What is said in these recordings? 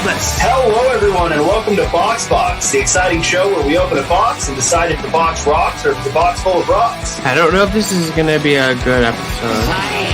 Christmas. Hello, everyone, and welcome to Box, the exciting show where we open a box and decide if the box rocks or if it's a box full of rocks. I don't know if this is going to be a good episode.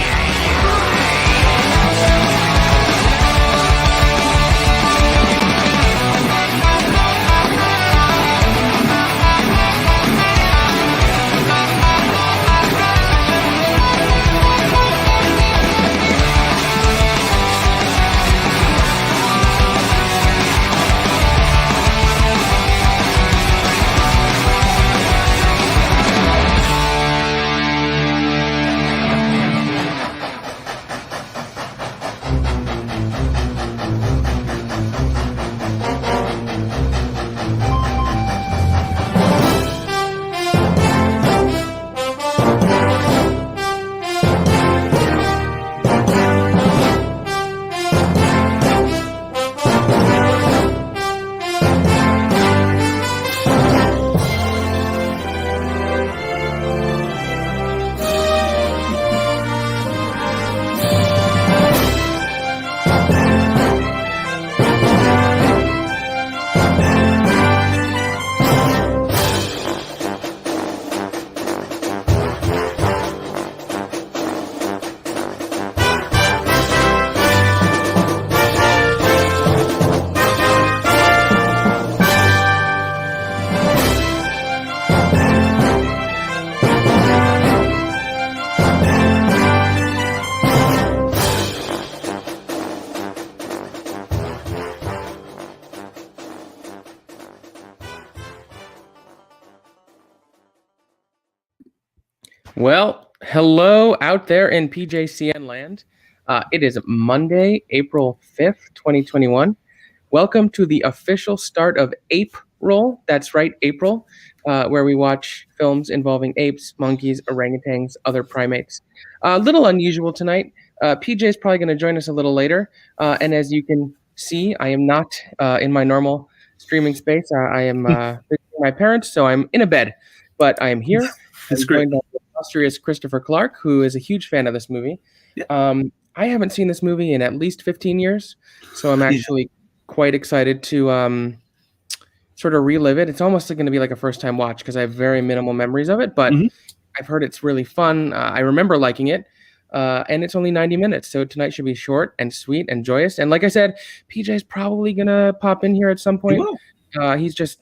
Well, hello out there in PJCN land. It is Monday, April 5th, 2021. Welcome to the official start of Ape-ril. That's right, April, where we watch films involving apes, monkeys, orangutans, other primates. A little unusual tonight. PJ is probably going to join us a little later. And as you can see, I am not in my normal streaming space. I am visiting my parents, so I'm in a bed. But I am here. That's great. Illustrious Christopher Clark, who is a huge fan of this movie. Yeah. I haven't seen this movie in at least 15 years, so I'm actually quite excited to sort of relive it. It's almost going to be like a first-time watch because I have very minimal memories of it, but I've heard it's really fun. I remember liking it, and it's only 90 minutes, so tonight should be short and sweet and joyous. And like I said, PJ's probably going to pop in here at some point. He's just,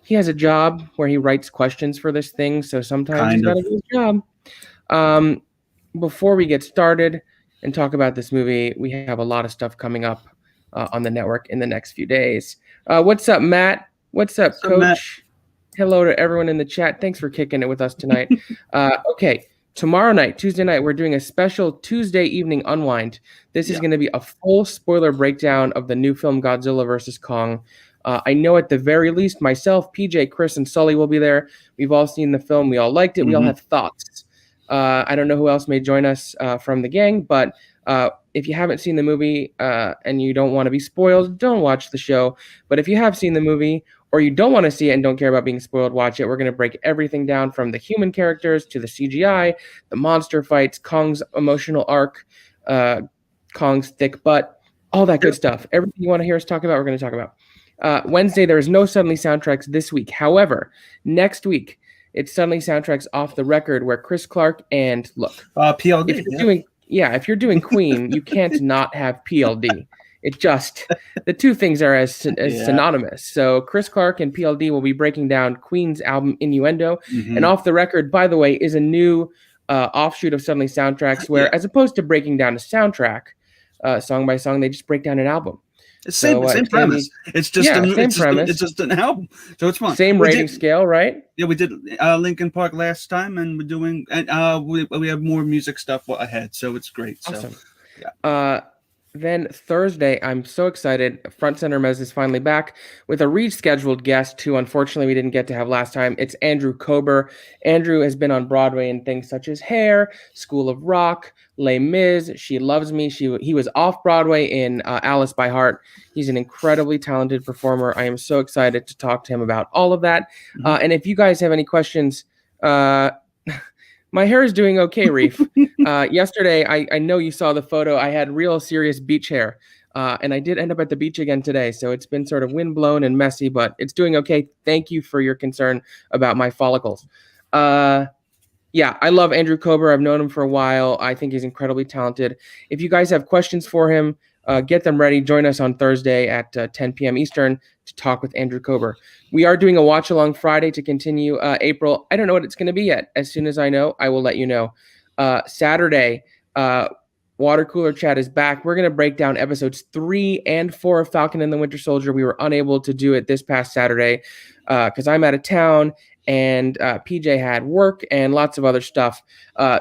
he has a job where he writes questions for this thing, so sometimes he's got to do his job. Before we get started and talk about this movie, we have a lot of stuff coming up on the network in the next few days. What's up, Matt? What's up, Coach? Matt? Hello to everyone in the chat. Thanks for kicking it with us tonight. Okay, tomorrow night, Tuesday night, we're doing a special Tuesday evening unwind. This is going to be a full spoiler breakdown of the new film Godzilla vs. Kong. I know at the very least myself, PJ, Chris, and Sully will be there. We've all seen the film. We all liked it. We all have thoughts. I don't know who else may join us from the gang, but if you haven't seen the movie and you don't want to be spoiled, don't watch the show. But if you have seen the movie or you don't want to see it and don't care about being spoiled, watch it. We're going to break everything down from the human characters to the CGI, the monster fights, Kong's emotional arc, Kong's thick butt, all that good stuff. Everything you want to hear us talk about, we're going to talk about. Wednesday, there is no Suddenly Soundtracks this week. However, next week, it's Suddenly Soundtracks Off the Record, where Chris Clark and PLD. If you're doing Queen, you can't not have PLD. It just, the two things are as synonymous. So Chris Clark and PLD will be breaking down Queen's album Innuendo. And Off the Record, by the way, is a new offshoot of Suddenly Soundtracks, where as opposed to breaking down a soundtrack song by song, they just break down an album. Same premise. It's just it's just an album, so it's fun. Same rating scale, right? Yeah, we did Linkin Park last time, and we're doing, and we have more music stuff ahead, so it's great. Awesome. So, yeah. Then Thursday, I'm so excited. Front Center Mez is finally back with a rescheduled guest who unfortunately we didn't get to have last time. It's Andrew Kober. Andrew has been on Broadway in things such as Hair, School of Rock, Les Mis, She Loves Me. He was off Broadway in Alice by Heart. He's an incredibly talented performer. I am so excited to talk to him about all of that. And if you guys have any questions, my hair is doing okay, Reef. Yesterday, I know you saw the photo. I had real serious beach hair. And I did end up at the beach again today, so it's been sort of windblown and messy, but it's doing okay. Thank you for your concern about my follicles. Yeah, I love Andrew Kober. I've known him for a while. I think he's incredibly talented. If you guys have questions for him, get them ready. Join us on Thursday at 10 p.m. Eastern to talk with Andrew Kober. We are doing a watch-along Friday to continue April. I don't know what it's going to be yet. As soon as I know, I will let you know. Saturday, Water Cooler Chat is back. We're going to break down episodes 3 and 4 of Falcon and the Winter Soldier. We were unable to do it this past Saturday because I'm out of town and PJ had work and lots of other stuff.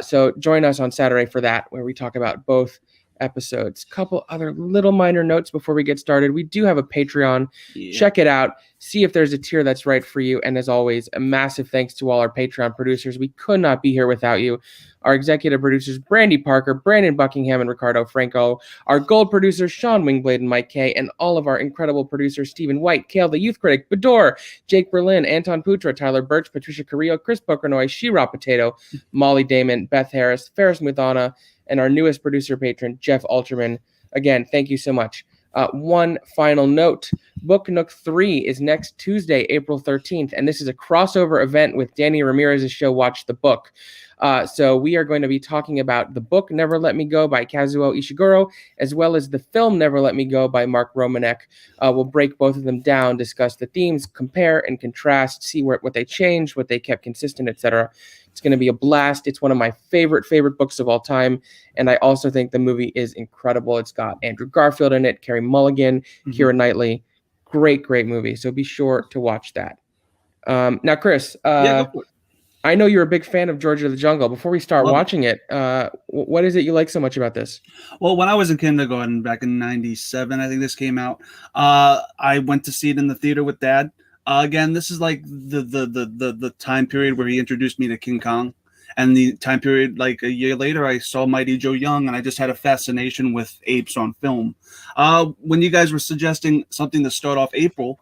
So join us on Saturday for that, where we talk about both episodes. Couple other little minor notes before we get started. We do have a Patreon. Yeah. Check it out. See if there's a tier that's right for you. And as always, a massive thanks to all our Patreon producers. We could not be here without you. Our executive producers, Brandy Parker, Brandon Buckingham, and Ricardo Franco. Our gold producers, Sean Wingblade and Mike Kay, and all of our incredible producers, Stephen White, Kale the Youth Critic, Bador, Jake Berlin, Anton Putra, Tyler Birch, Patricia Carrillo, Chris Pokernoy, She-Ra Potato, Molly Damon, Beth Harris, Ferris Muthana, and our newest producer patron, Jeff Alterman. Again, thank you so much. One final note, Book Nook 3 is next Tuesday, April 13th, and this is a crossover event with Danny Ramirez's show, Watch the Book. So we are going to be talking about the book Never Let Me Go by Kazuo Ishiguro, as well as the film Never Let Me Go by Mark Romanek. We'll break both of them down, discuss the themes, compare and contrast, see what they changed, what they kept consistent, etc. It's going to be a blast. It's one of my favorite books of all time. And I also think the movie is incredible. It's got Andrew Garfield in it, Carey Mulligan, Keira Knightley. Great movie. So be sure to watch that. Now, Chris, Go for it. I know you're a big fan of George of the Jungle. Before we start watching it, what is it you like so much about this? Well, when I was in kindergarten back in '97, I think this came out. I went to see it in the theater with Dad. Again, this is like the time period where he introduced me to King Kong, and the time period like a year later, I saw Mighty Joe Young, and I just had a fascination with apes on film. When you guys were suggesting something to start off April,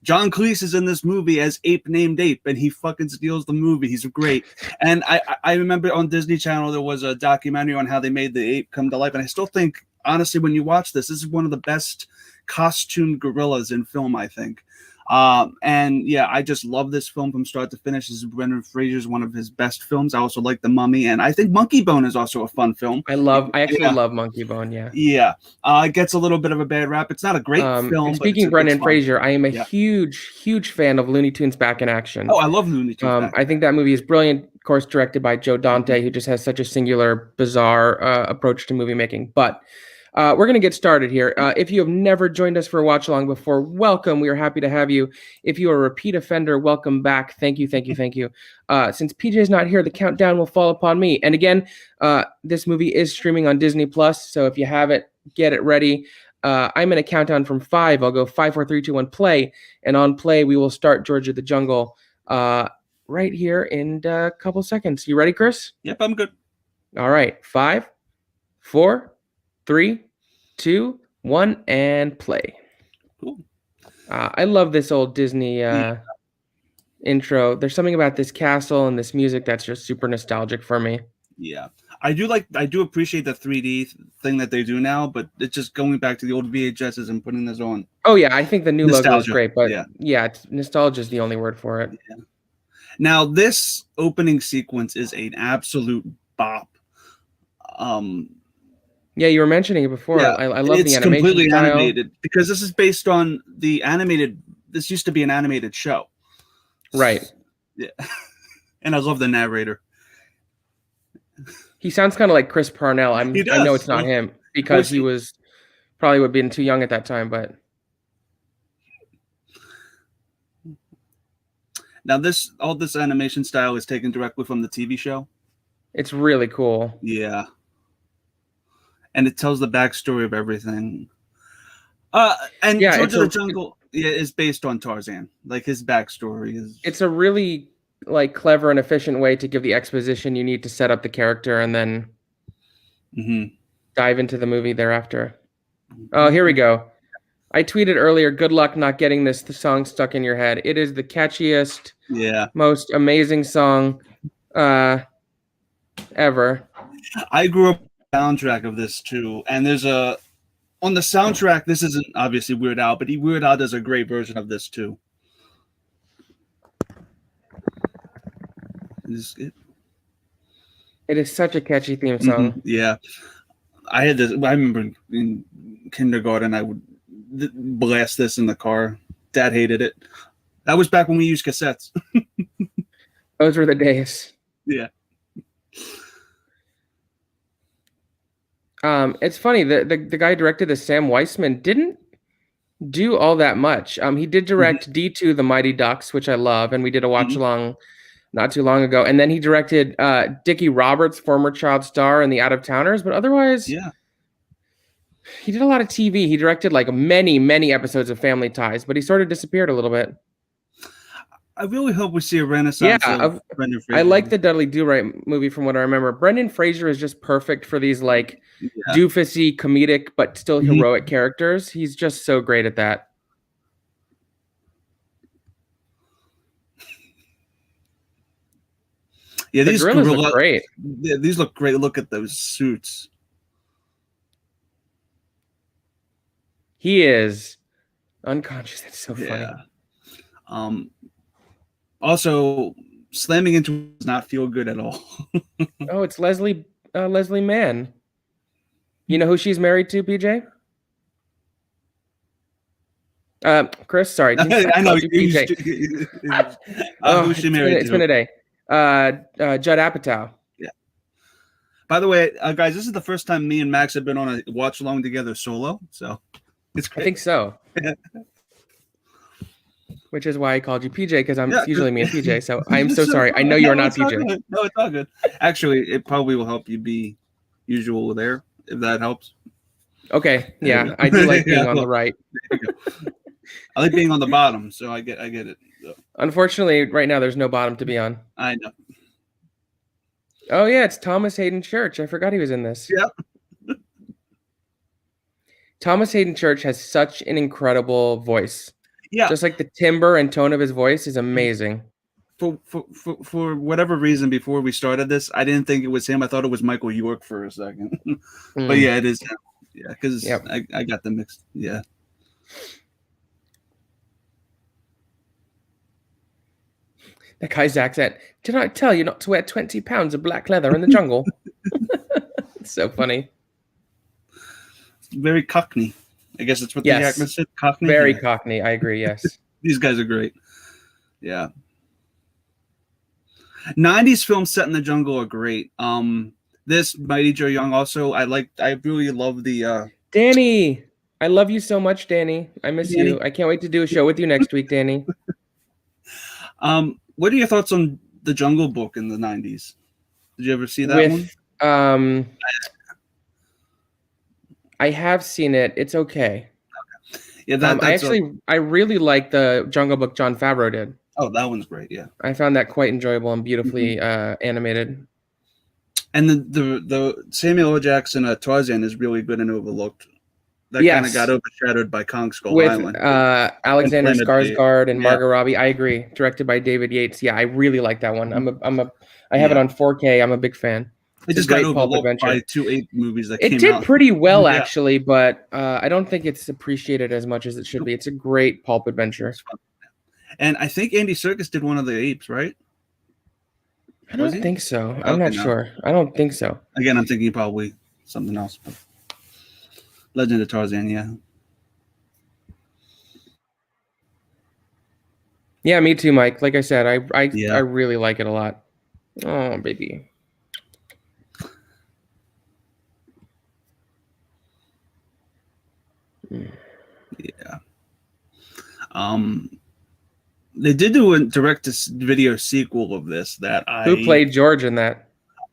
John Cleese is in this movie as Ape Named Ape, and he fucking steals the movie. He's great. And I remember on Disney Channel there was a documentary on how they made the ape come to life, and I still think, honestly, when you watch this is one of the best costumed gorillas in film, I think. And yeah, I just love this film from start to finish. This is Brendan Fraser's one of his best films. I also like The Mummy, and I think Monkey Bone is also a fun film. I actually love Monkey Bone. Yeah. It gets a little bit of a bad rap. It's not a great film. And speaking of Brendan Fraser, I am a huge fan of Looney Tunes Back in Action. Oh, I love Looney Tunes. I think that movie is brilliant. Of course, directed by Joe Dante, who just has such a singular, bizarre approach to movie making. But we're going to get started here. If you have never joined us for a watch along before, welcome. We are happy to have you. If you are a repeat offender, welcome back. Thank you. Since PJ is not here, the countdown will fall upon me. And again, this movie is streaming on Disney Plus. So if you have it, get it ready. I'm in a countdown from 5. I'll go 5, 4, 3, 2, 1, play. And on play, we will start George of the Jungle right here in a couple seconds. You ready, Chris? Yep, I'm good. All right. 5, 4, 3, 2, 1, and play. Cool. I love this old Disney intro. There's something about this castle and this music that's just super nostalgic for me. Yeah, I do appreciate the 3D thing that they do now, but it's just going back to the old VHSs and putting this on. Oh yeah, I think the new Nostalgia. logo is great, but nostalgia is the only word for it. Yeah. Now this opening sequence is an absolute bop. Yeah, you were mentioning it before. Yeah, I love the animation. It's completely style. Animated because this is based on the animated. This used to be an animated show, right? Yeah, and I love the narrator. He sounds kind of like Chris Parnell. I know it's not him because he was probably would have been too young at that time. But now all this animation style is taken directly from the TV show. It's really cool. Yeah. And it tells the backstory of everything. And George of the Jungle is based on Tarzan. Like his backstory is. It's a really clever and efficient way to give the exposition you need to set up the character and then dive into the movie thereafter. Oh, here we go. I tweeted earlier, good luck not getting the song stuck in your head. It is the catchiest, most amazing song ever. I grew up soundtrack of this too, and there's a On the soundtrack, this isn't obviously Weird Al, but Weird Al does a great version of this too. It is such a catchy theme song. Mm-hmm. Yeah, I had this. I remember in kindergarten, I would blast this in the car. Dad hated it. That was back when we used cassettes. Those were the days. Yeah. It's funny, the guy who directed this, Sam Weisman, didn't do all that much. He did direct D2 The Mighty Ducks, which I love, and we did a watch along not too long ago. And then he directed Dickie Roberts, former child star, and The Out of Towners. But otherwise, yeah, he did a lot of TV. He directed like many episodes of Family Ties, but he sort of disappeared a little bit. I really hope we see a renaissance of Brendan Fraser. I like the Dudley Do-Right movie from what I remember. Brendan Fraser is just perfect for these like doofusy, comedic, but still heroic characters. He's just so great at that. Yeah, these gorillas look great. Yeah, these look great. Look at those suits. He is unconscious. That's so funny. Also, slamming into does not feel good at all. Oh, it's Leslie Mann. You know who she's married to, PJ? Chris, sorry. I know you, PJ. Who's she married to? It's been a day. Judd Apatow. Yeah. By the way, guys, this is the first time me and Max have been on a watch along together solo, so it's great. I think so. Which is why I called you PJ, because I'm usually me and PJ. So I'm so sorry. I know you are not PJ. No, it's all good. Actually, it probably will help you be usual there, if that helps. Okay. Yeah, I do like being on the right. I like being on the bottom, so I get it. So. Unfortunately, right now there's no bottom to be on. I know. Oh yeah, it's Thomas Hayden Church. I forgot he was in this. Yeah. Thomas Hayden Church has such an incredible voice. Yeah. Just like the timbre and tone of his voice is amazing. For whatever reason, before we started this, I didn't think it was him. I thought it was Michael York for a second. But yeah, it is him. Yeah, because I got them mixed. Yeah. That guy's accent. Did I tell you not to wear 20 pounds of black leather in the jungle? It's so funny. It's very Cockney. I guess that's what the actor said. Cockney. Very Cockney. I agree. Yes. These guys are great. Yeah. 90s films set in the jungle are great. This Mighty Joe Young also. I really love the. Danny, I love you so much, Danny. I miss you. I can't wait to do a show with you next week, Danny. What are your thoughts on the Jungle Book in the 90s? Did you ever see that one? I have seen it. It's okay. Yeah, I really like the Jungle Book Jon Favreau did. Oh, that one's great. Yeah, I found that quite enjoyable and beautifully animated. And the Samuel L. Jackson Tarzan is really good and overlooked. That kind of got overshadowed by Kong Skull Island. Alexander Skarsgård and Margot Robbie. I agree. Directed by David Yates. Yeah, I really like that one. I have it on 4K. I'm a big fan. It just got overlooked by 2 Ape movies that came out. It did pretty well, actually, but I don't think it's appreciated as much as it should be. It's a great pulp adventure. And I think Andy Serkis did one of the apes, right? I don't think so. I'm not sure. I don't think so. Again, I'm thinking probably something else. But Legend of Tarzan, yeah. Yeah, me too, Mike. Like I said, I really like it a lot. Oh, baby. Yeah. They did do a direct-to-video sequel of this Who played George in that?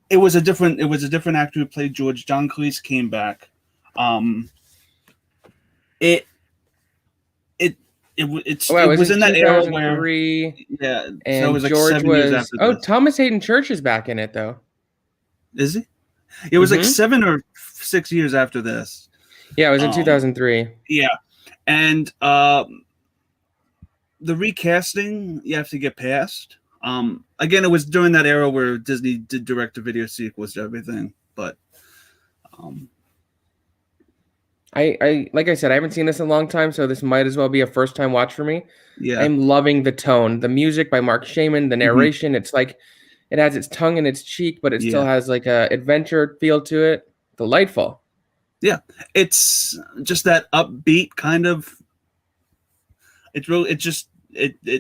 It was a different actor who played George. John Cleese came back. It was in that era where and so it was like George 7 years after this. Thomas Hayden Church is back in it though. Is he? It was like 7 or 6 years after this. Yeah, it was in 2003. Yeah, and the recasting you have to get past. Again, it was during that era where Disney did direct-to-video sequels to everything, but I like I said, I haven't seen this in a long time, so this might as well be a first time watch for me. Yeah. I'm loving the tone, the music by Mark Shaman, the narration. It's like it has its tongue in its cheek, but it still has like a adventure feel to it. Delightful. Yeah, it's just that upbeat kind of. It's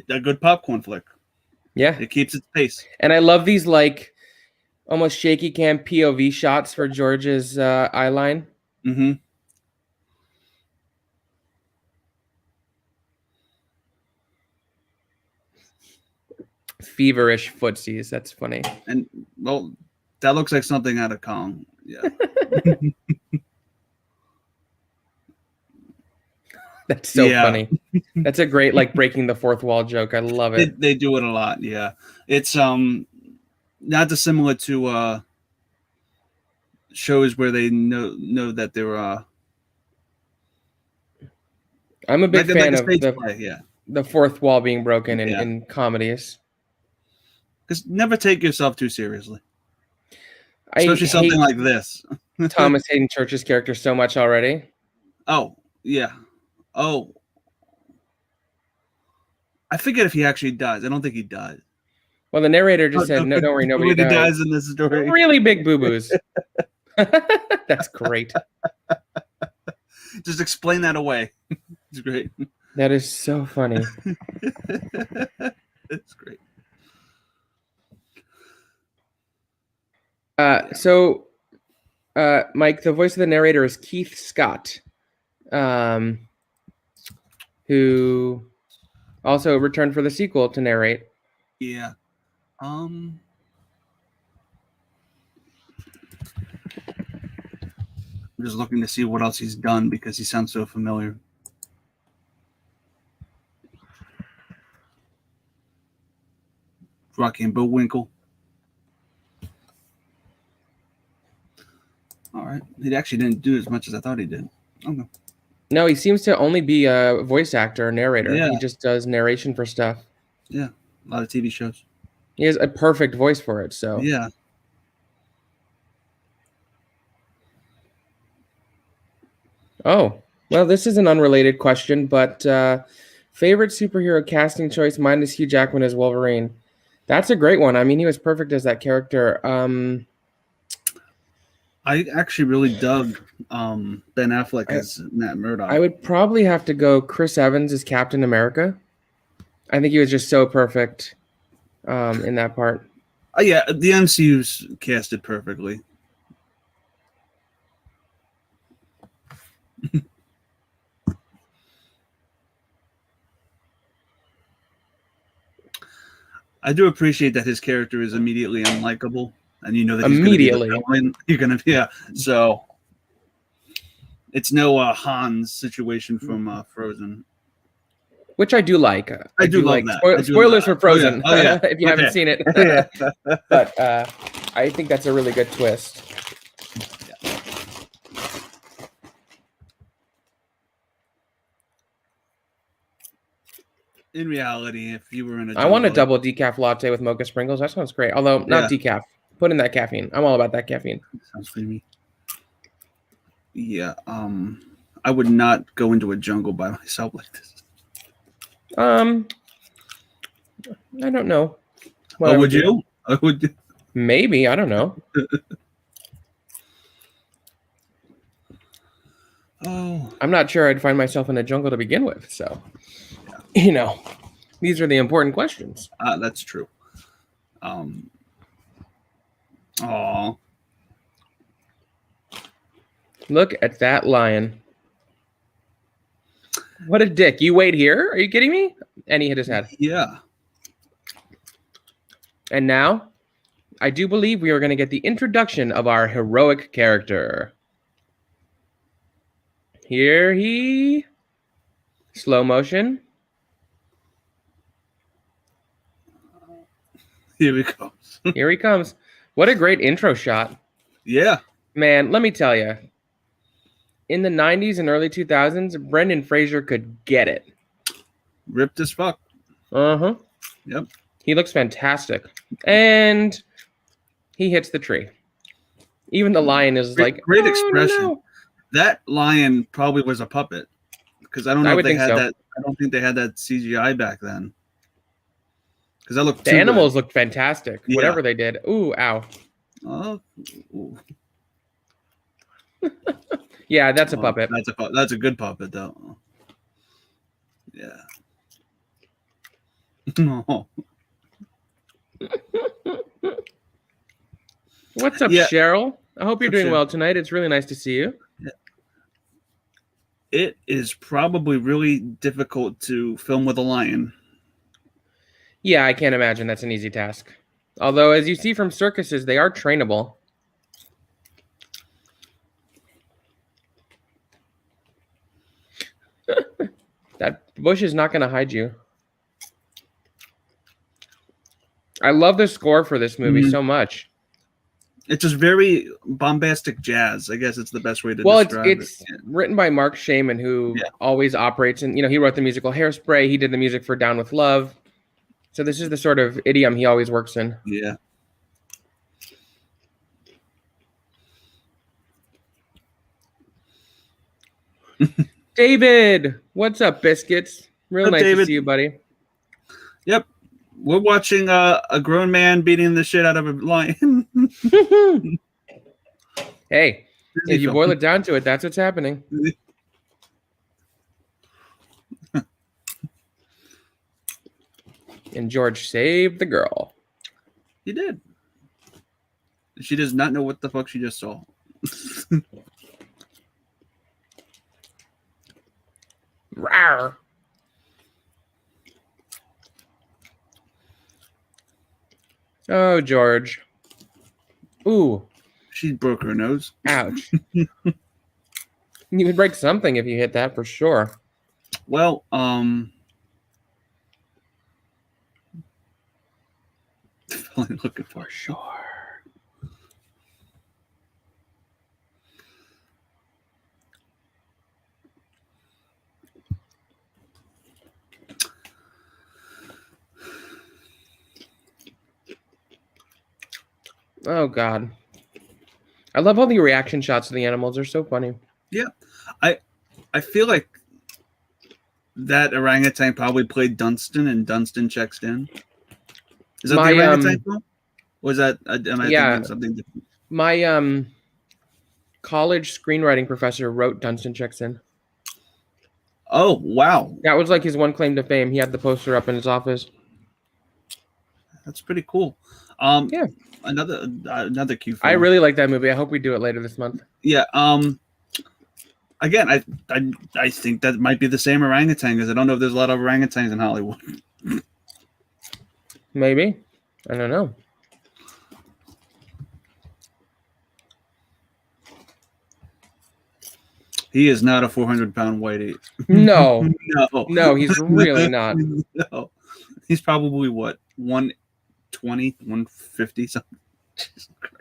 a good popcorn flick. Yeah, it keeps its pace. And I love these like almost shaky cam POV shots for George's eye line. Mm-hmm. Feverish footsies. That's funny. And well, that looks like something out of Kong. Yeah. That's so funny. That's a great like breaking the fourth wall joke. I love it. They do it a lot. Yeah, it's not dissimilar to shows where they know that they're I'm a big fan of the fourth wall being broken in comedies. Because never take yourself too seriously, especially something like this. Thomas Hayden Church's character so much already. Oh yeah. Oh, I forget if he actually dies. I don't think he dies. Well, the narrator just said, "No, don't worry, nobody dies in this story." Really big boo-boos. That's great. Just explain that away. It's great. That is so funny. It's great. So, Mike, the voice of the narrator is Keith Scott, who also returned for the sequel to narrate. Yeah. I'm just looking to see what else he's done because he sounds so familiar. Rocky and Bullwinkle. All right. He actually didn't do as much as I thought he did. Okay. No, he seems to only be a voice actor or narrator. Yeah. He just does narration for stuff. Yeah. A lot of TV shows. He has a perfect voice for it. So yeah. Oh, well, this is an unrelated question, but favorite superhero casting choice minus Hugh Jackman as Wolverine. That's a great one. I mean, he was perfect as that character. I actually really dug Ben Affleck as Matt Murdock. I would probably have to go Chris Evans as Captain America. I think he was just so perfect in that part. Yeah, the MCU's casted perfectly. I do appreciate that his character is immediately unlikable, and you know that immediately you're gonna so it's no Hans situation from Frozen, which I do like. I do like that. Spoilers for Frozen. Oh, yeah. If you haven't seen it, but I think that's a really good twist. In reality, if you were in I want a double decaf latte with mocha sprinkles. That sounds great. Although not decaf. Put in that caffeine. I'm all about that caffeine. Sounds creamy. Yeah. I would not go into a jungle by myself like this. I don't know. What would you? I would. Maybe. I don't know. I'm not sure I'd find myself in a jungle to begin with. So. You know, these are the important questions. That's true. Look at that lion. What a dick. You wait here? Are you kidding me? And he hit his head. Yeah. And now, I do believe we are going to get the introduction of our heroic character. Here he... Slow motion. Here he comes. Here he comes. What a great intro shot. Yeah. Man, let me tell you. In the 90s and early 2000s, Brendan Fraser could get it. Ripped as fuck. Uh-huh. Yep. He looks fantastic. And he hits the tree. Even the lion is great expression. No. That lion probably was a puppet because I don't know if would they think had so. that. I don't think they had that CGI back then. Because that looked The too animals good. looked fantastic. Yeah. Whatever they did. Ooh, ow. Oh, ooh. Yeah, that's a Oh, puppet. that's a good puppet though. Yeah. Oh. What's up, Yeah. Cheryl? I hope you're What's up, doing Cheryl? well tonight. It's really nice to see you. It is probably really difficult to film with a lion. Yeah, I can't imagine that's an easy task. Although, as you see from circuses, they are trainable. That bush is not going to hide you. I love the score for this movie so much. It's just very bombastic jazz. I guess it's the best way to Well, describe it's it. written by Mark Shaman, who always operates in, he wrote the musical Hairspray. He did the music for Down with Love. So this is the sort of idiom he always works in. Yeah. David, what's up, biscuits? Real nice to see you, buddy. Yep. We're watching a grown man beating the shit out of a lion. Hey, if you boil it down to it, that's what's happening. And George saved the girl. He did. She does not know what the fuck she just saw. Rawr. Oh, George. Ooh. She broke her nose. Ouch. You would break something if you hit that for sure. Well, looking for sure. Oh God. I love all the reaction shots of the animals. They're so funny. Yeah. I feel like that orangutan probably played Dunstan and Dunstan checks in. Is that the orangutan film? Was that am I thinking something different? My college screenwriting professor wrote Dunstan checks in. Oh, wow. That was like his one claim to fame. He had the poster up in his office. That's pretty cool. Yeah. Another cute film. I really like that movie. I hope we do it later this month. Yeah. Again, I think that might be the same orangutan because I don't know if there's a lot of orangutans in Hollywood. Maybe. I don't know. He is not a 400-pound white ape. No. No, he's really not. No. He's probably what, 120, 150 something. Jesus Christ.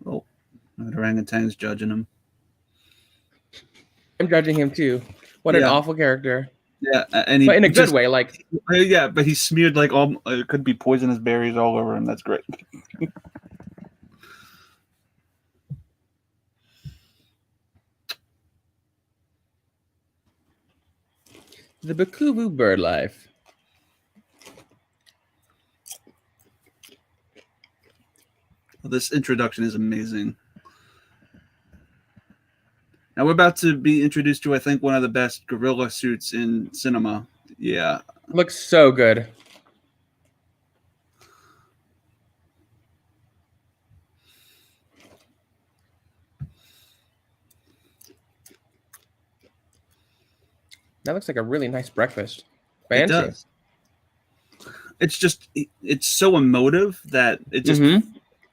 Oh, the orangutan's judging him. I'm judging him too. What an awful character. Yeah, but in a good way, like. Yeah, but he smeared like all. It could be poisonous berries all over him. That's great. The Bakubu bird life. Well, this introduction is amazing. Now we're about to be introduced to, I think, one of the best gorilla suits in cinema. Yeah. Looks so good. That looks like a really nice breakfast. Fancy. It does. It's just, it's so emotive that it just,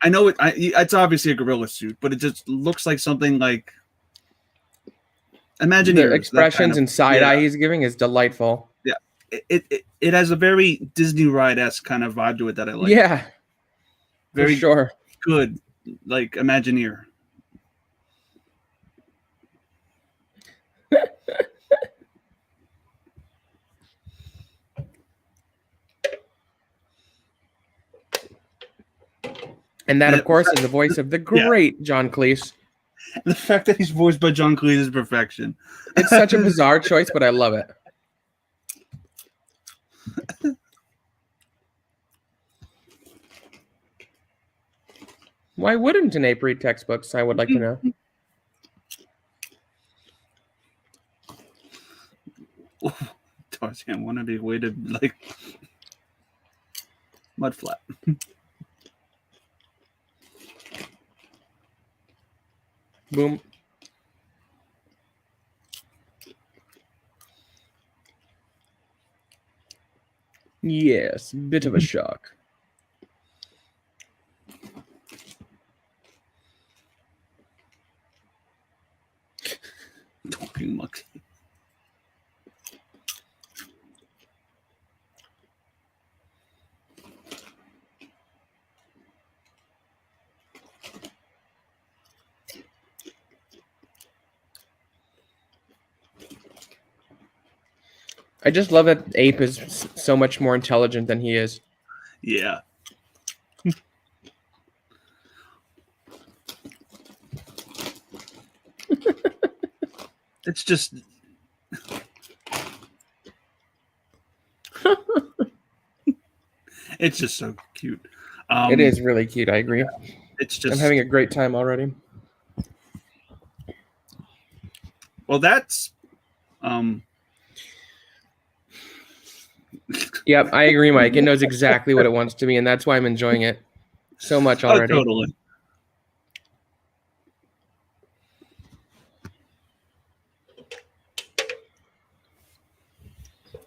I know it's obviously a gorilla suit, but it just looks like something like, imagine the expressions and side eye he's giving is delightful. Yeah. It has a very Disney ride-esque kind of vibe to it that I like. Yeah. Very for sure. Good, like Imagineer. And that, of course, is the voice of the great John Cleese. The fact that he's voiced by John Cleese is perfection. It's such a bizarre choice, but I love it. Why wouldn't an Ape read textbooks? I would like to know. Tarzan wanted a way to like mud flat. Boom. Yes, bit of a shock. Talking monkey. I just love that Ape is so much more intelligent than he is. Yeah. It's just it's just so cute. It is really cute. I agree. It's just I'm having a great time already. well, that's Yep, I agree, Mike. It knows exactly what it wants to be, and that's why I'm enjoying it so much already. Oh, totally.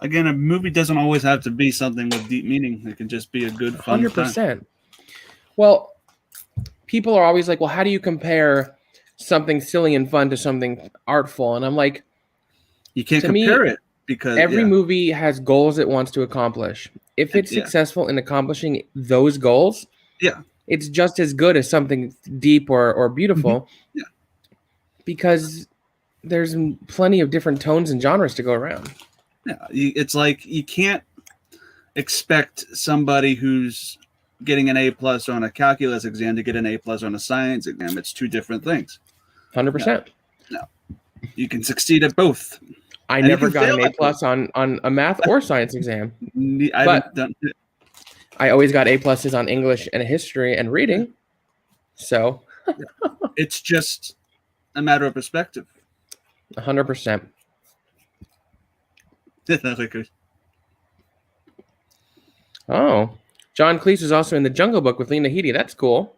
Again, a movie doesn't always have to be something with deep meaning. It can just be a good fun 100%. time. Well, people are always like, well, how do you compare something silly and fun to something artful? And I'm like, You can't to compare me, it because every movie has goals it wants to accomplish. If it's successful in accomplishing those goals, it's just as good as something deep or beautiful. Yeah. Because there's plenty of different tones and genres to go around. Yeah, it's like you can't expect somebody who's getting an A+ on a calculus exam to get an A+ on a science exam. It's two different things. 100%. No. You can succeed at both. I never got an A+ on a math or science exam. I always got A+ on English and history and reading. So it's just a matter of perspective. 100%. Oh, John Cleese is also in the Jungle Book with Lena Headey. That's cool.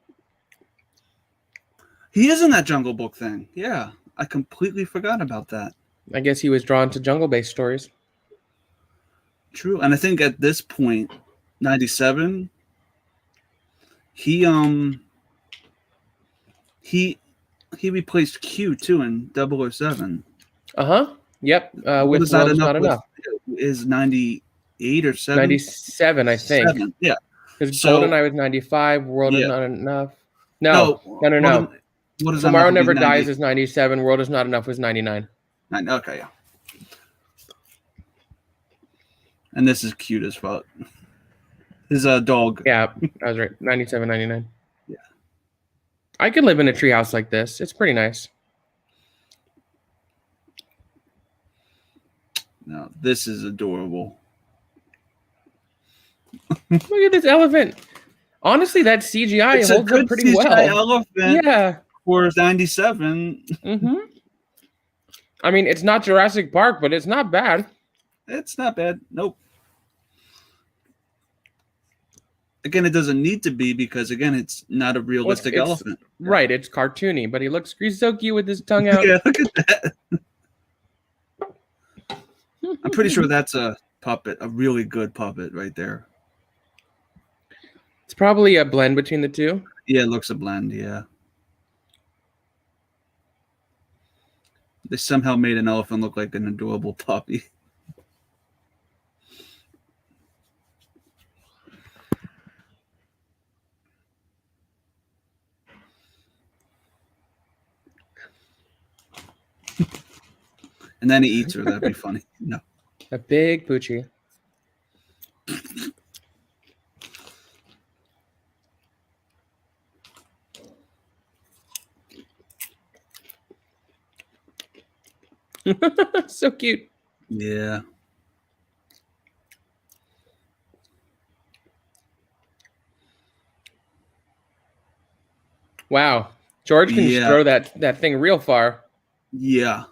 He is in that Jungle Book thing. Yeah, I completely forgot about that. I guess he was drawn to jungle-based stories. True, and I think at this point, 97, he replaced Q too in 007. Yep. With World's Not Enough. Is 98 or 7? 97, I think. 7, yeah. Because GoldenEye was 95. World is Not Enough. No. Tomorrow Never Dies is 97. World is Not Enough was 99. Okay, yeah. And this is cute as fuck. His dog. Yeah, I was right. 97, 99. Yeah. I could live in a treehouse like this. It's pretty nice. No, this is adorable. Look at this elephant. Honestly, that CGI holds up pretty CGI well. Elephant. Yeah. For 97. Mm-hmm. I mean, it's not Jurassic Park, but it's not bad. It's not bad. Nope. Again, it doesn't need to be because, again, it's not a realistic elephant. Right, it's cartoony, but he's so cute with his tongue out. Yeah, look at that. I'm pretty sure that's a puppet, a really good puppet right there. It's probably a blend between the two. Yeah, it looks a blend, yeah. They somehow made an elephant look like an adorable puppy. And then he eats her. That'd be funny. No. A big poochie. So cute. Yeah. Wow. George can just throw that thing real far. Yeah.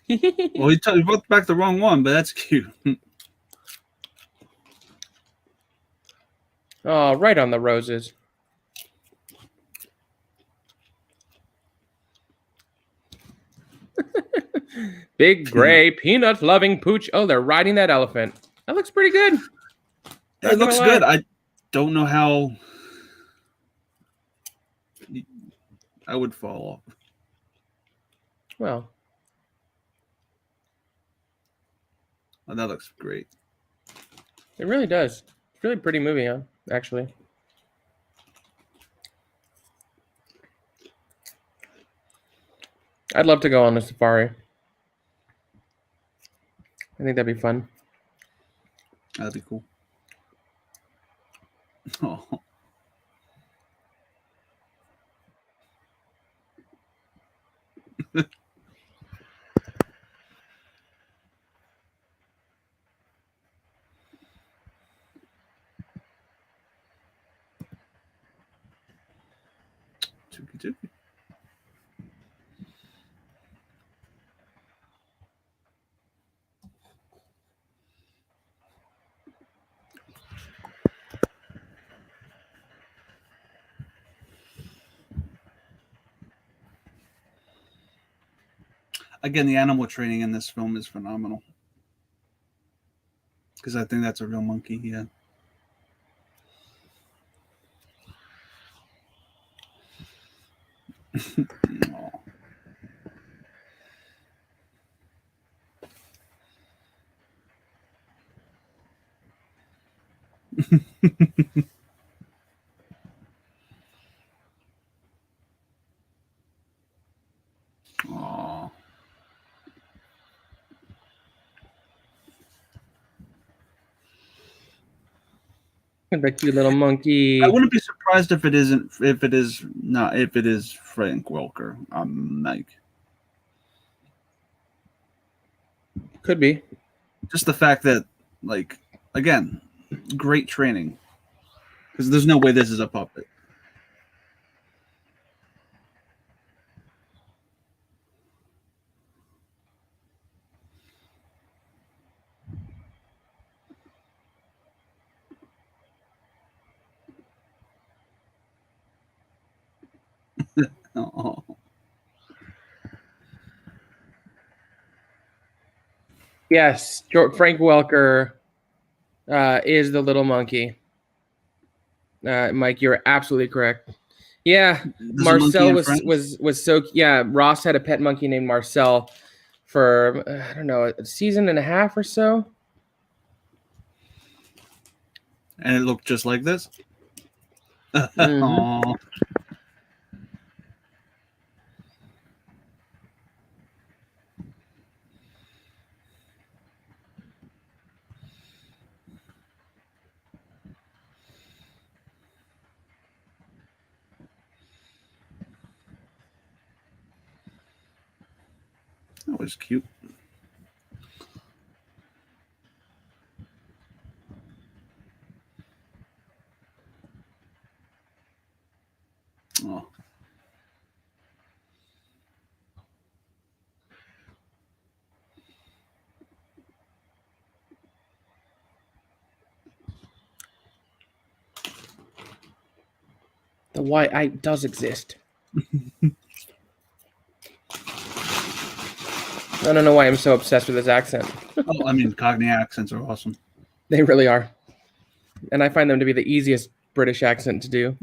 Well, he brought back the wrong one, but that's cute. Oh, right on the roses. Big gray peanut loving pooch. Oh, they're riding that elephant. That looks pretty good. It looks good. I don't know how I would fall off. Well, Oh, that looks great. it really does. It's a really pretty movie, huh? Actually. I'd love to go on a safari. I think that'd be fun. That'd be cool. Oh. Tookie. Again, the animal training in this film is phenomenal. Because I think that's a real monkey, yeah. Aww. The cute little monkey. I wouldn't be surprised if it is Frank Welker. Mike. Could be. Just the fact that, like, again, great training. Because there's no way this is a puppet. Oh. Yes, Frank Welker is the little monkey. Mike, you're absolutely correct. Yeah, Marcel was so. Yeah, Ross had a pet monkey named Marcel for I don't know, a season and a half or so. And it looked just like this. Mm-hmm. That was cute. Oh. The white does exist. I don't know why I'm so obsessed with his accent. Oh, I mean, Cockney accents are awesome. They really are. And I find them to be the easiest British accent to do.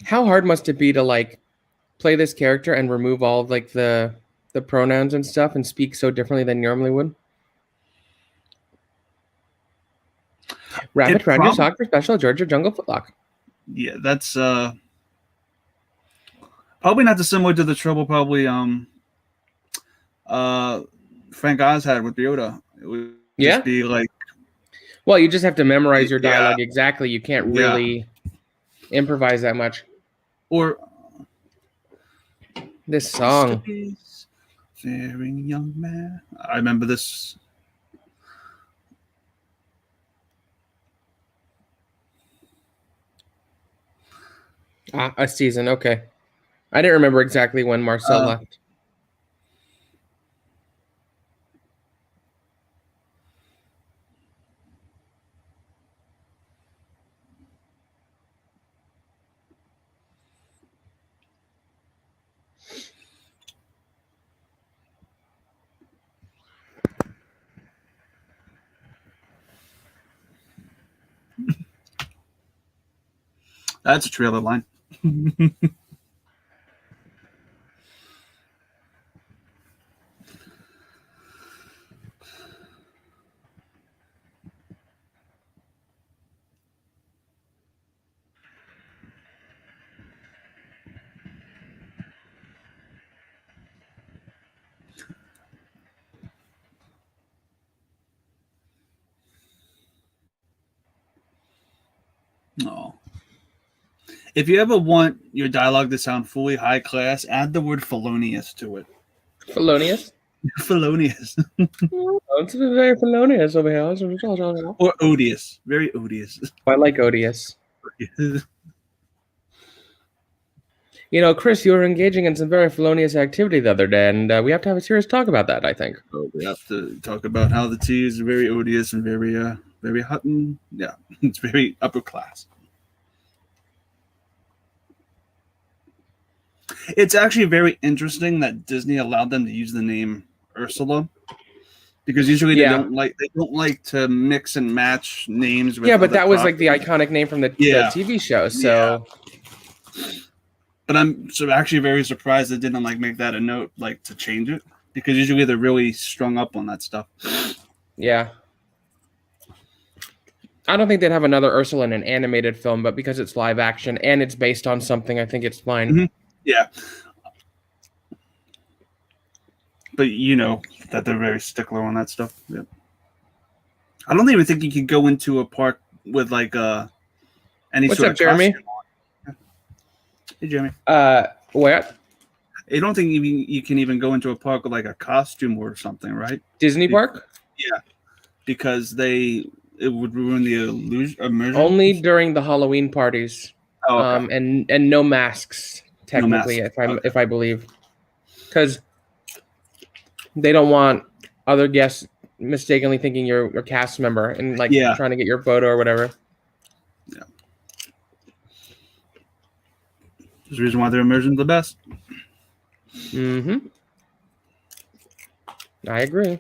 How hard must it be to like play this character and remove all of like the pronouns and stuff and speak so differently than you normally would? Rapid Roger Sock for Special Georgia Jungle Footlock. Yeah, that's probably not dissimilar to the trouble. Probably Frank Oz had with Yoda. It would Yeah? just be like, Well, you just have to memorize your Yeah. dialogue exactly. You can't Yeah. really improvise that much. or This song. Very young man. I remember this. A season, okay. I didn't remember exactly when Marcel left. That's a trailer line. Oh. If you ever want your dialogue to sound fully high class, add the word felonious to it. Felonious? Felonious. It's very felonious over here. Or odious. Very odious. I like odious. You know, Chris, you were engaging in some very felonious activity the other day, and we have to have a serious talk about that, I think. We have to talk about how the tea is very odious and very hot, and yeah, it's very upper class. It's actually very interesting that Disney allowed them to use the name Ursula, because usually they don't like to mix and match names. With but that was like the iconic name from the TV show. So, but I'm actually very surprised they didn't like make that a note, like to change it, because usually they're really strung up on that stuff. Yeah. I don't think they'd have another Ursula in an animated film, but because it's live action and it's based on something, I think it's fine. Mm-hmm. Yeah. But you know that they're very stickler on that stuff. Yeah. I don't even think you could go into a park with like any What's sort up, of Jeremy? costume. Hey, Jeremy. What? I don't think you can even go into a park with like a costume or something, right? Disney park? Yeah, because it would ruin the immersion. Only during the Halloween parties. Oh, okay. And no masks, technically, No masks. if I believe, because they don't want other guests mistakenly thinking you're a cast member and like trying to get your photo or whatever. Yeah. There's a reason why their immersion's the best. Mm-hmm. I agree.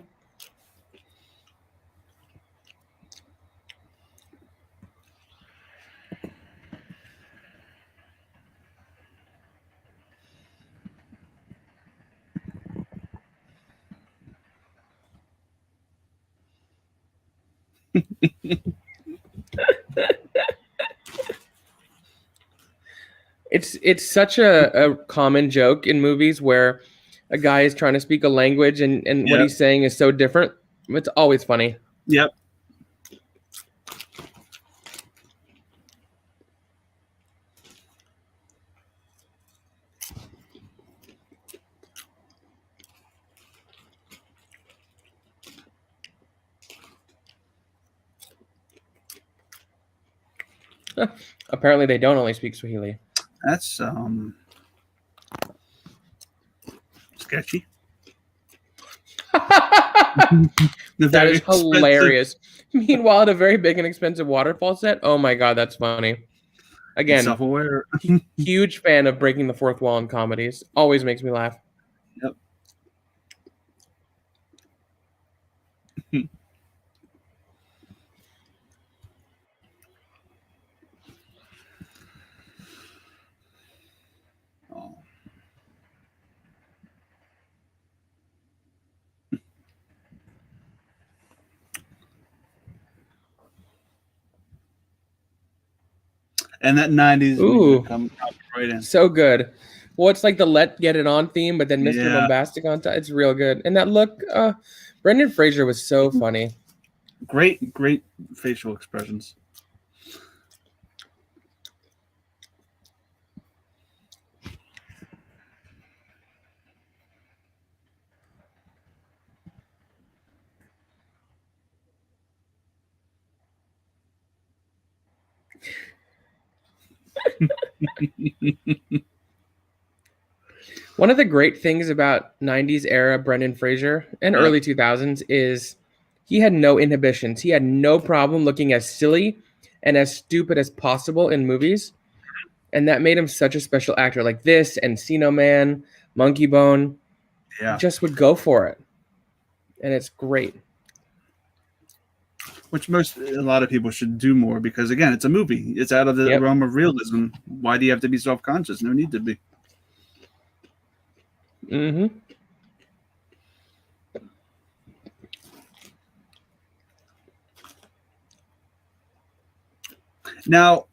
It's such a common joke in movies where a guy is trying to speak a language and what he's saying is so different. It's always funny. Yep. Apparently they don't only speak Swahili. That's sketchy. That is hilarious. Meanwhile, at a very big and expensive waterfall set, oh my god, that's funny. Again, self-aware. Huge fan of breaking the fourth wall in comedies. Always makes me laugh. Yep. Oh. And that 90s Ooh, come right in. so good. Well, it's like the Let Get It On theme, but then Mr. Yeah. Bombastic on top. It's real good. And that look, Brendan Fraser was so funny. Great facial expressions. One of the great things about 90s era Brendan Fraser and early 2000s is he had no inhibitions. He had no problem looking as silly and as stupid as possible in movies. And that made him such a special actor. Like this, Encino Man, Monkey Bone. Yeah. Just would go for it. And it's great. Which a lot of people should do more because, again, it's a movie. It's out of the realm of realism. Why do you have to be self-conscious? No need to be. Mm-hmm. Now,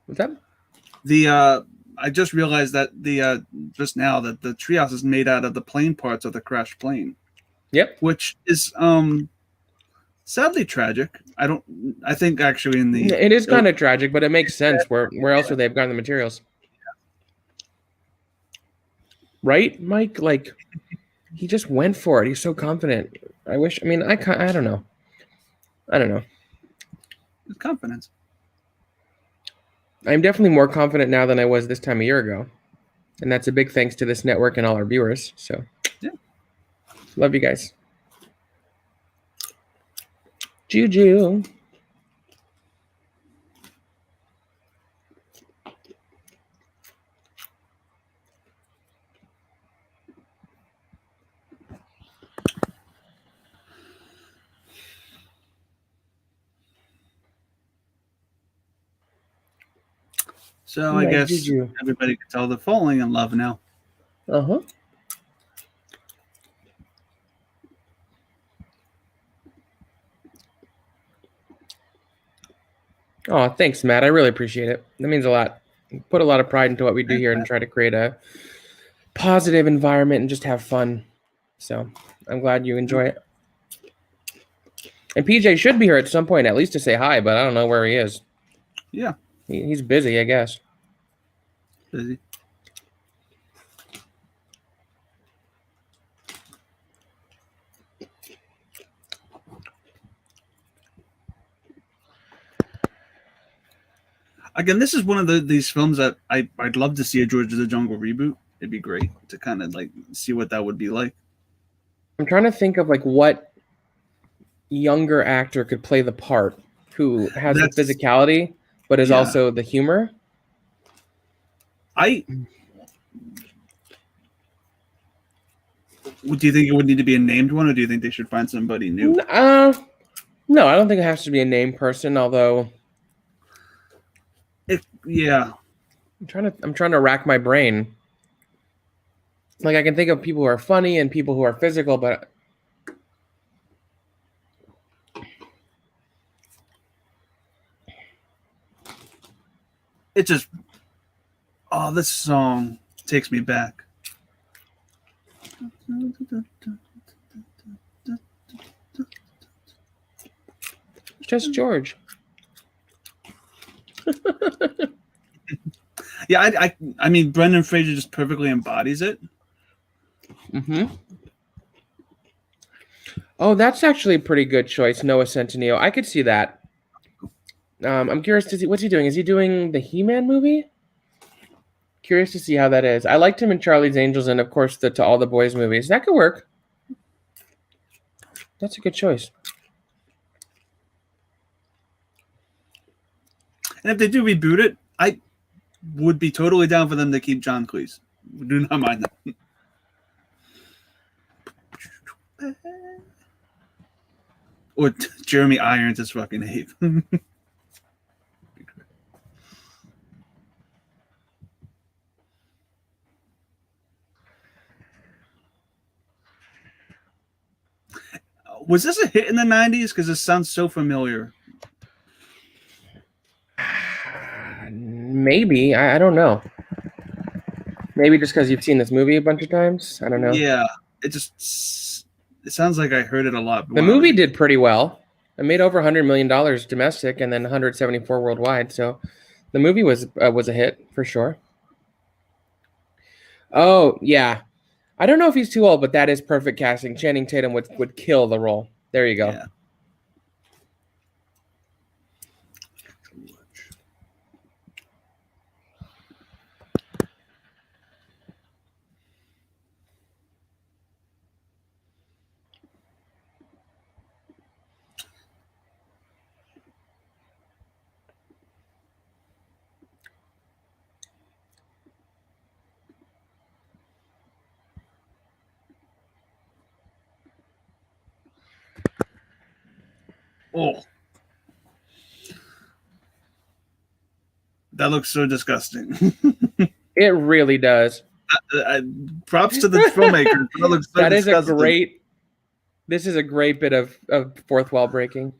what's that? I just realized that just now that the treehouse is made out of the plane parts of the crashed plane. Yep. Which is sadly tragic. I think actually it is kind of tragic, but it makes sense. Where else would they have gotten the materials? Right, Mike? Like, he just went for it. He's so confident. I don't know. It's confidence. I'm definitely more confident now than I was this time a year ago. And that's a big thanks to this network and all our viewers. So, yeah. Love you guys. Juju. So I guess everybody can tell they're falling in love now. Uh-huh. Oh, thanks, Matt. I really appreciate it. That means a lot. Put a lot of pride into what we do here and try to create a positive environment and just have fun. So I'm glad you enjoy it. And PJ should be here at some point, at least to say hi, but I don't know where he is. Yeah. He's busy, I guess. Busy. Again, this is one of these films that I'd love to see a George of the Jungle reboot. It'd be great to kind of like see what that would be like. I'm trying to think of like what younger actor could play the part who has the physicality but is also the humor. Do you think it would need to be a named one, or do you think they should find somebody new? No, I don't think it has to be a named person, although I'm trying to rack my brain. Like I can think of people who are funny and people who are physical, but it just this song takes me back. Just George. Yeah, I mean, Brendan Fraser just perfectly embodies it. Mm-hmm. Oh, that's actually a pretty good choice, Noah Centineo. I could see that. I'm curious to see what's he doing. Is he doing the He-Man movie? Curious to see how that is. I liked him in Charlie's Angels and, of course, the To All the Boys movies. That could work. That's a good choice. And if they do reboot it, I would be totally down for them to keep John Cleese. Do not mind that. Or Jeremy Irons is fucking Ape. Was this a hit in the 90s? Because this sounds so familiar. Maybe. I don't know. Maybe just because you've seen this movie a bunch of times. I don't know. Yeah, it sounds like I heard it a lot. The movie did pretty well. It made over $100 million domestic and then 174 worldwide. So the movie was a hit for sure. Oh, yeah. I don't know if he's too old, but that is perfect casting. Channing Tatum would kill the role. There you go. Yeah. Oh, that looks so disgusting. It really does. Props to the filmmakers. That looks so That is disgusting. a great. This is a great bit of fourth wall breaking.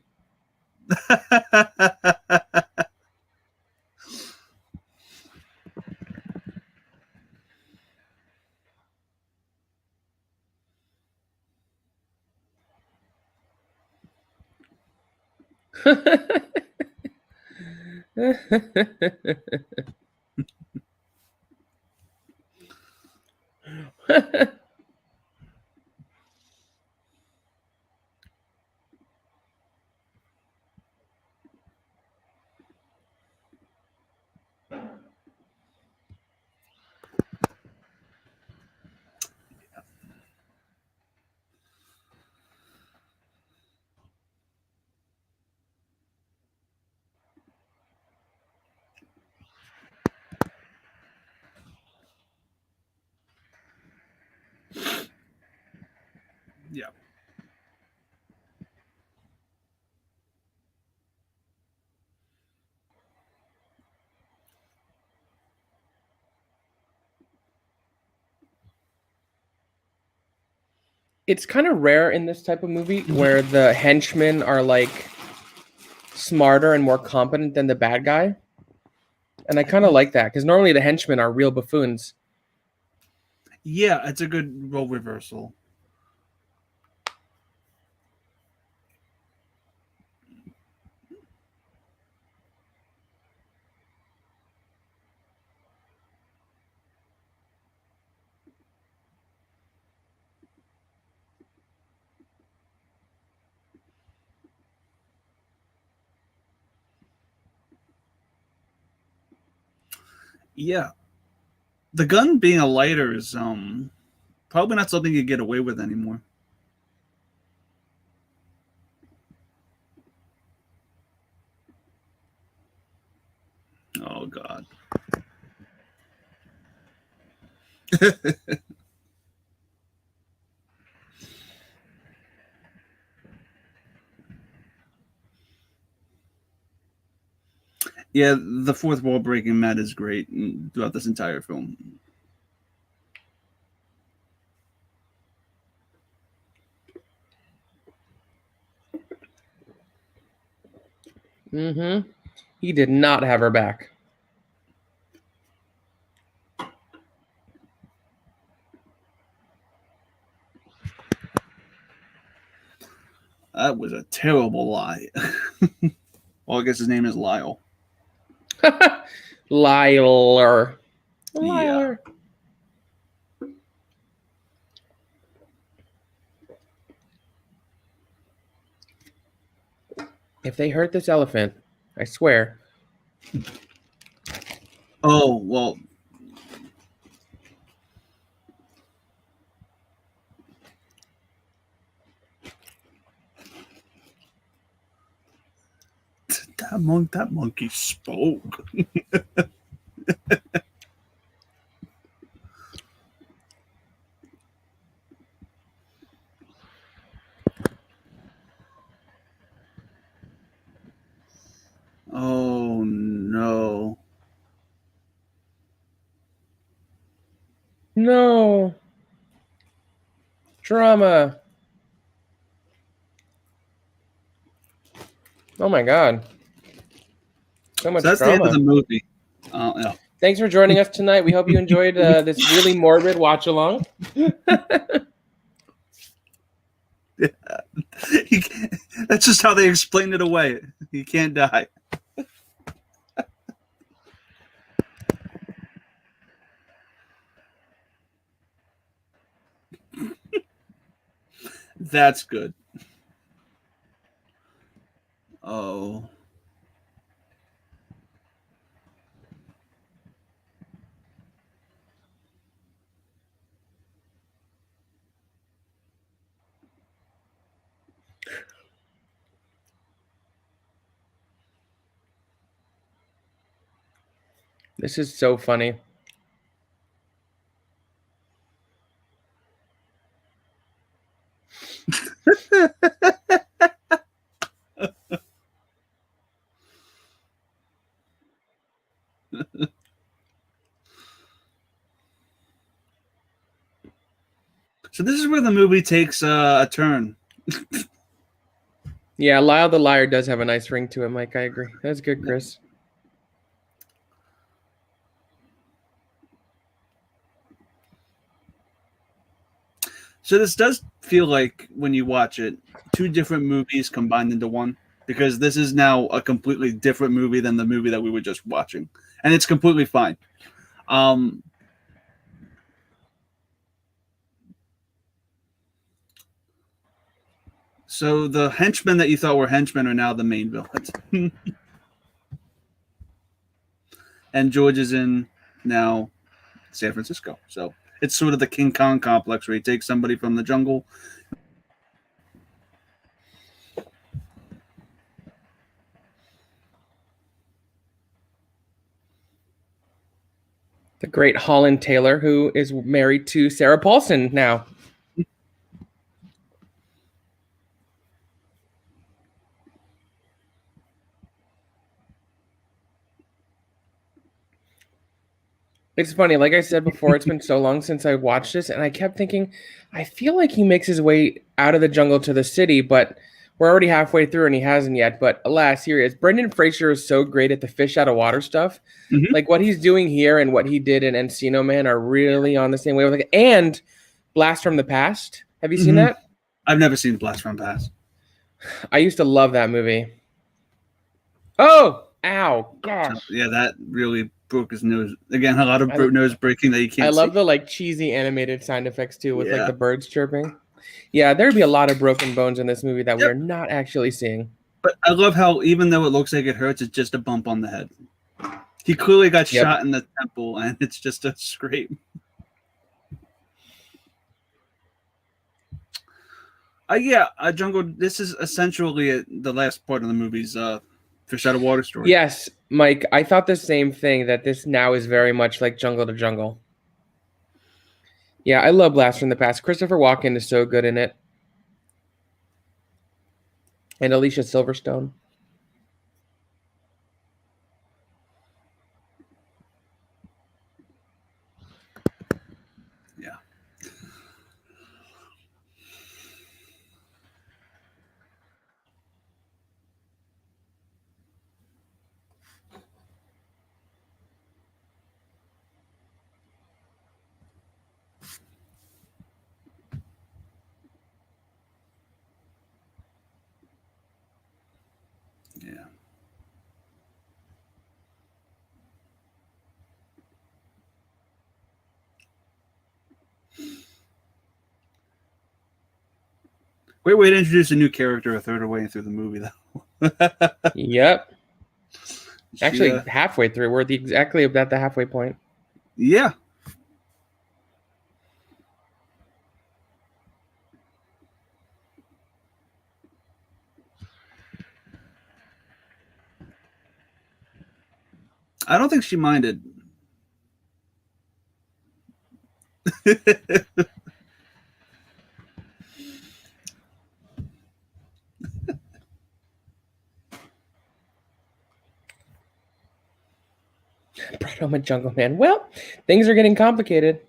Yeah. It's kind of rare in this type of movie where the henchmen are like smarter and more competent than the bad guy. And I kind of like that because normally the henchmen are real buffoons. Yeah, it's a good role reversal. Yeah. The gun being a lighter is probably not something you get away with anymore. Oh God. Yeah, the fourth wall breaking Matt is great throughout this entire film. Mm-hmm. He did not have her back. That was a terrible lie. Well, I guess his name is Lyle. Liar. Yeah. If they hurt this elephant, I swear. Oh, well. That monkey spoke. Oh no. No. Drama. Oh my God. So much So that's the end drama. of the movie. Yeah. Thanks for joining us tonight. We hope you enjoyed this really morbid watch along. That's just how they explain it away. He can't die. That's good. Oh. This is so funny. So this is where the movie takes a turn. Yeah, Lyle the Liar does have a nice ring to it, Mike. I agree. That's good, Chris. So this does feel like, when you watch it, two different movies combined into one, because this is now a completely different movie than the movie that we were just watching, and it's completely fine. So the henchmen that you thought were henchmen are now the main villains. And George is in now San Francisco. So it's sort of the King Kong complex, where he takes somebody from the jungle. The great Holland Taylor, who is married to Sarah Paulson now. It's funny, like I said before, it's been so long since I watched this, and I kept thinking, I feel like he makes his way out of the jungle to the city, but we're already halfway through and he hasn't yet. But alas, here he is. Brendan Fraser is so great at the fish out of water stuff. Mhm. Like what he's doing here and what he did in Encino Man are really on the same wavelength. And Blast from the Past. Have you seen that? I've never seen Blast from the Past. I used to love that movie. Oh, ow, gosh. Yeah, that really broke his nose. Again, a lot of I- nose breaking that you can't I love see. the like cheesy animated sound effects too, with like Yeah. the birds chirping. Yeah, there'd be a lot of broken bones in this movie that we Yep. are not actually seeing. But I love how, even though it looks like it hurts, it's just a bump on the head. He clearly got Yep. shot in the temple, and it's just a scrape. Jungle. This is essentially the last part of the movie's fish out of water story. Yes, Mike, I thought the same thing, that this now is very much like Jungle to Jungle. Yeah, I love Blast from the Past. Christopher Walken is so good in it. And Alicia Silverstone. Yeah. Yeah. Great way to introduce a new character a third of the way through the movie, though. Yep. Actually, Yeah. halfway through. We're exactly at the halfway point. Yeah. I don't think she minded. Brought home a Jungle Man. Well, things are getting complicated.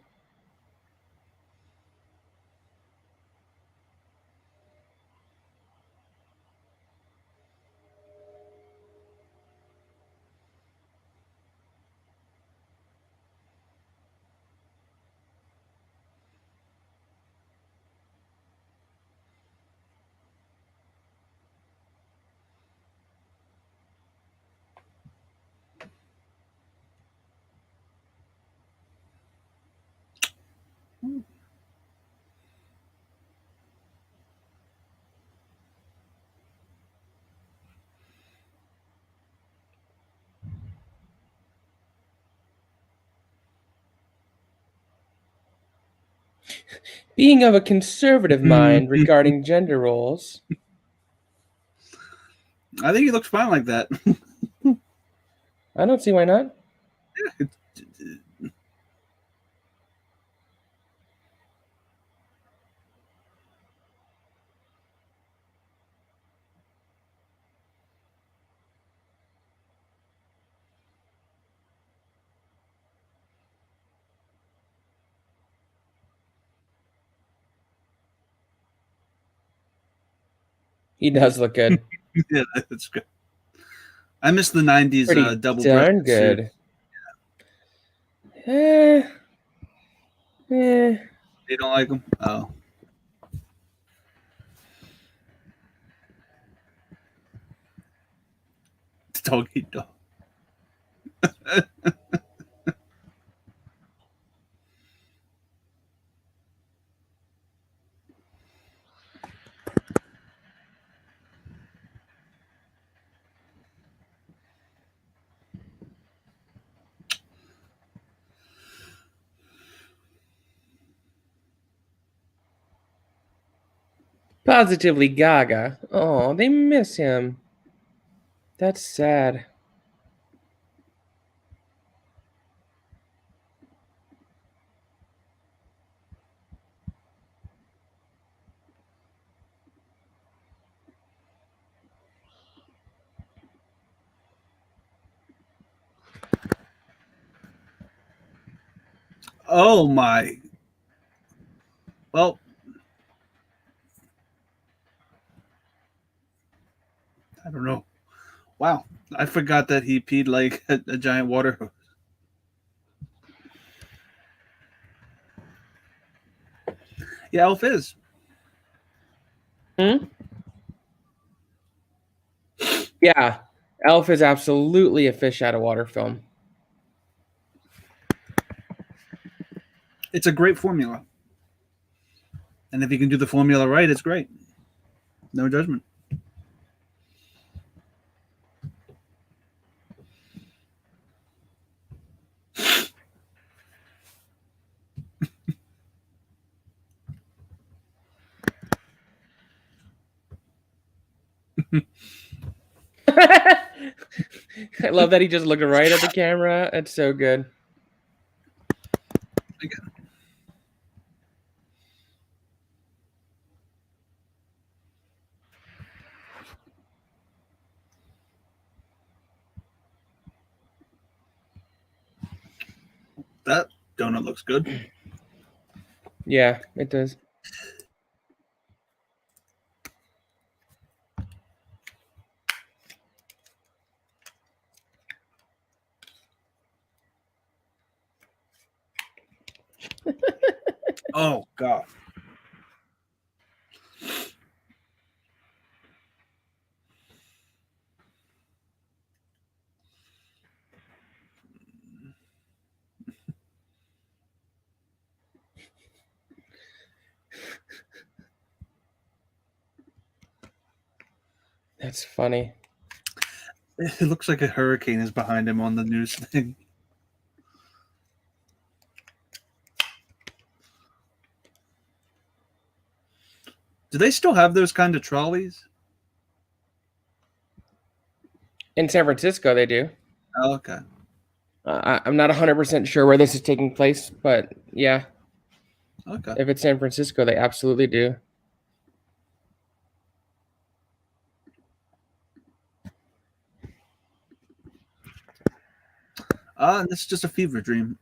Being of a conservative mind regarding gender roles. I think he looks fine like that. I don't see why not. He does look good. Yeah, that's good. I miss the 90s Pretty double darn breasted suit. good. Eh. You don't like them? Oh. Doggy dog. Positively gaga. Oh, they miss him. That's sad. Oh my. Well, I don't know. Wow. I forgot that he peed like a giant water hose. Yeah, Elf is. Yeah, Elf is absolutely a fish out of water film. It's a great formula. And if you can do the formula right, it's great. No judgment. I love that he just looked right at the camera. That's so good. Again. That donut looks good. Yeah, it does. Oh God. That's funny. It looks like a hurricane is behind him on the news thing. Do they still have those kind of trolleys? In San Francisco, they do. Oh, okay. I'm not 100% sure where this is taking place, but yeah, Okay. if it's San Francisco, they absolutely do. It's just a fever dream.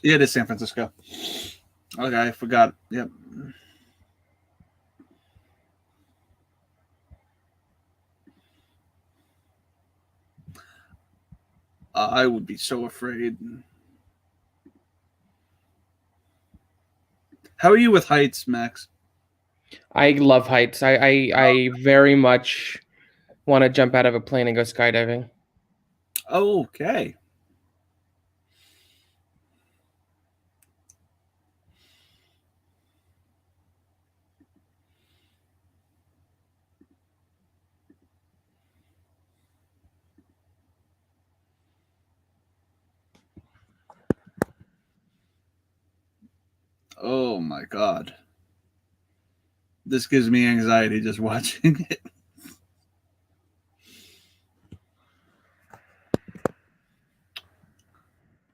Yeah, it is San Francisco. Okay, I forgot. Yep. I would be so afraid. How are you with heights, Max? I love heights. I very much want to jump out of a plane and go skydiving. Okay. Oh my god. This gives me anxiety just watching it.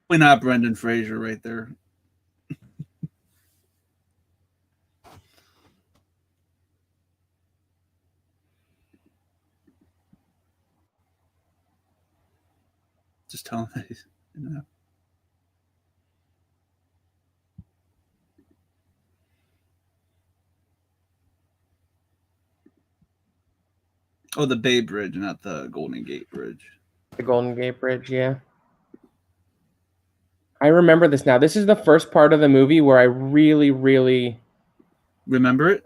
We're not Brendan Fraser right there. Just telling you. Oh, the Bay Bridge, not the Golden Gate Bridge. The Golden Gate Bridge, yeah. I remember this now. This is the first part of the movie where I really, really remember it.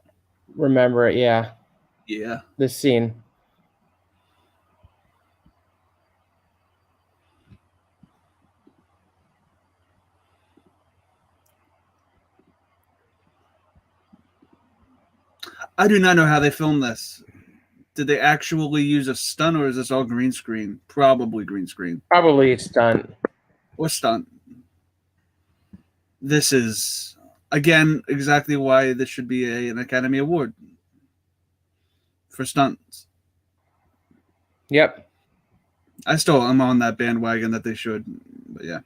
Remember it, yeah. Yeah. This scene. I do not know how they filmed this. Did they actually use a stunt, or is this all green screen? Probably green screen. Probably a stunt. Or stunt. This is, again, exactly why this should be an Academy Award for stunts. Yep. I still am on that bandwagon that they should, but yeah.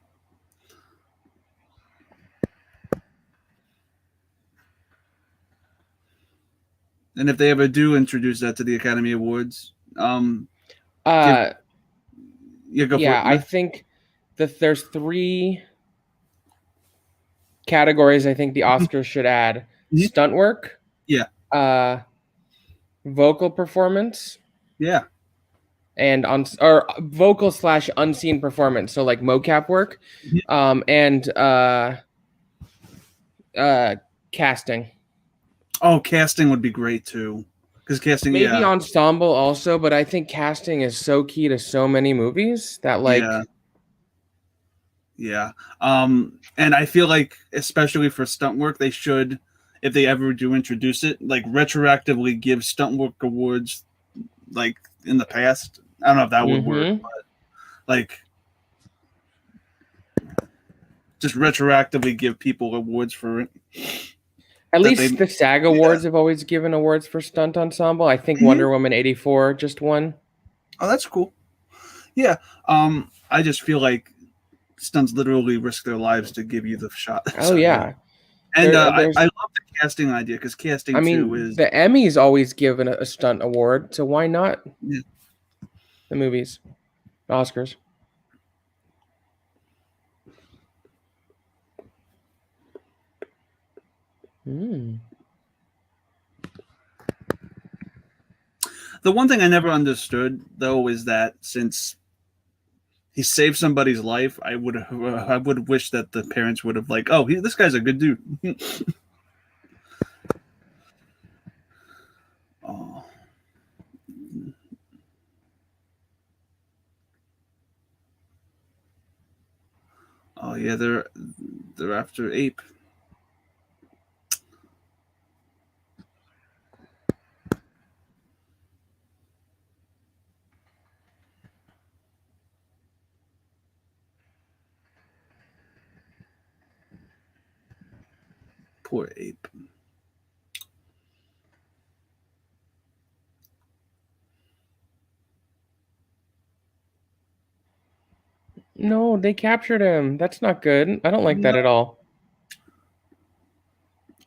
And if they ever do introduce that to the Academy Awards, I it. think that there's 3 categories I think the Oscars should add. Stunt work. Yeah. Vocal performance. Yeah. And or vocal / unseen performance. So like mocap work. And casting. Oh, casting would be great too. Because casting, maybe ensemble also, but I think casting is so key to so many movies that like yeah. And I feel like especially for stunt work, they should, if they ever do introduce it, like retroactively give stunt work awards like in the past. I don't know if that would work, but like just retroactively give people awards for it. At least the SAG Awards have always given awards for stunt ensemble. I think Wonder Woman 84 just won. Oh, that's cool. Yeah. I just feel like stunts literally risk their lives to give you the shot. Oh, yeah. And I love the casting idea because casting too is... the Emmys always give a stunt award, so why not the movies, the Oscars? The one thing I never understood, though, is that since he saved somebody's life, I would wish that the parents would have like, oh, this guy's a good dude. Oh. Oh yeah, they're after Ape. Poor Ape. No, they captured him. That's not good. I don't like that at all.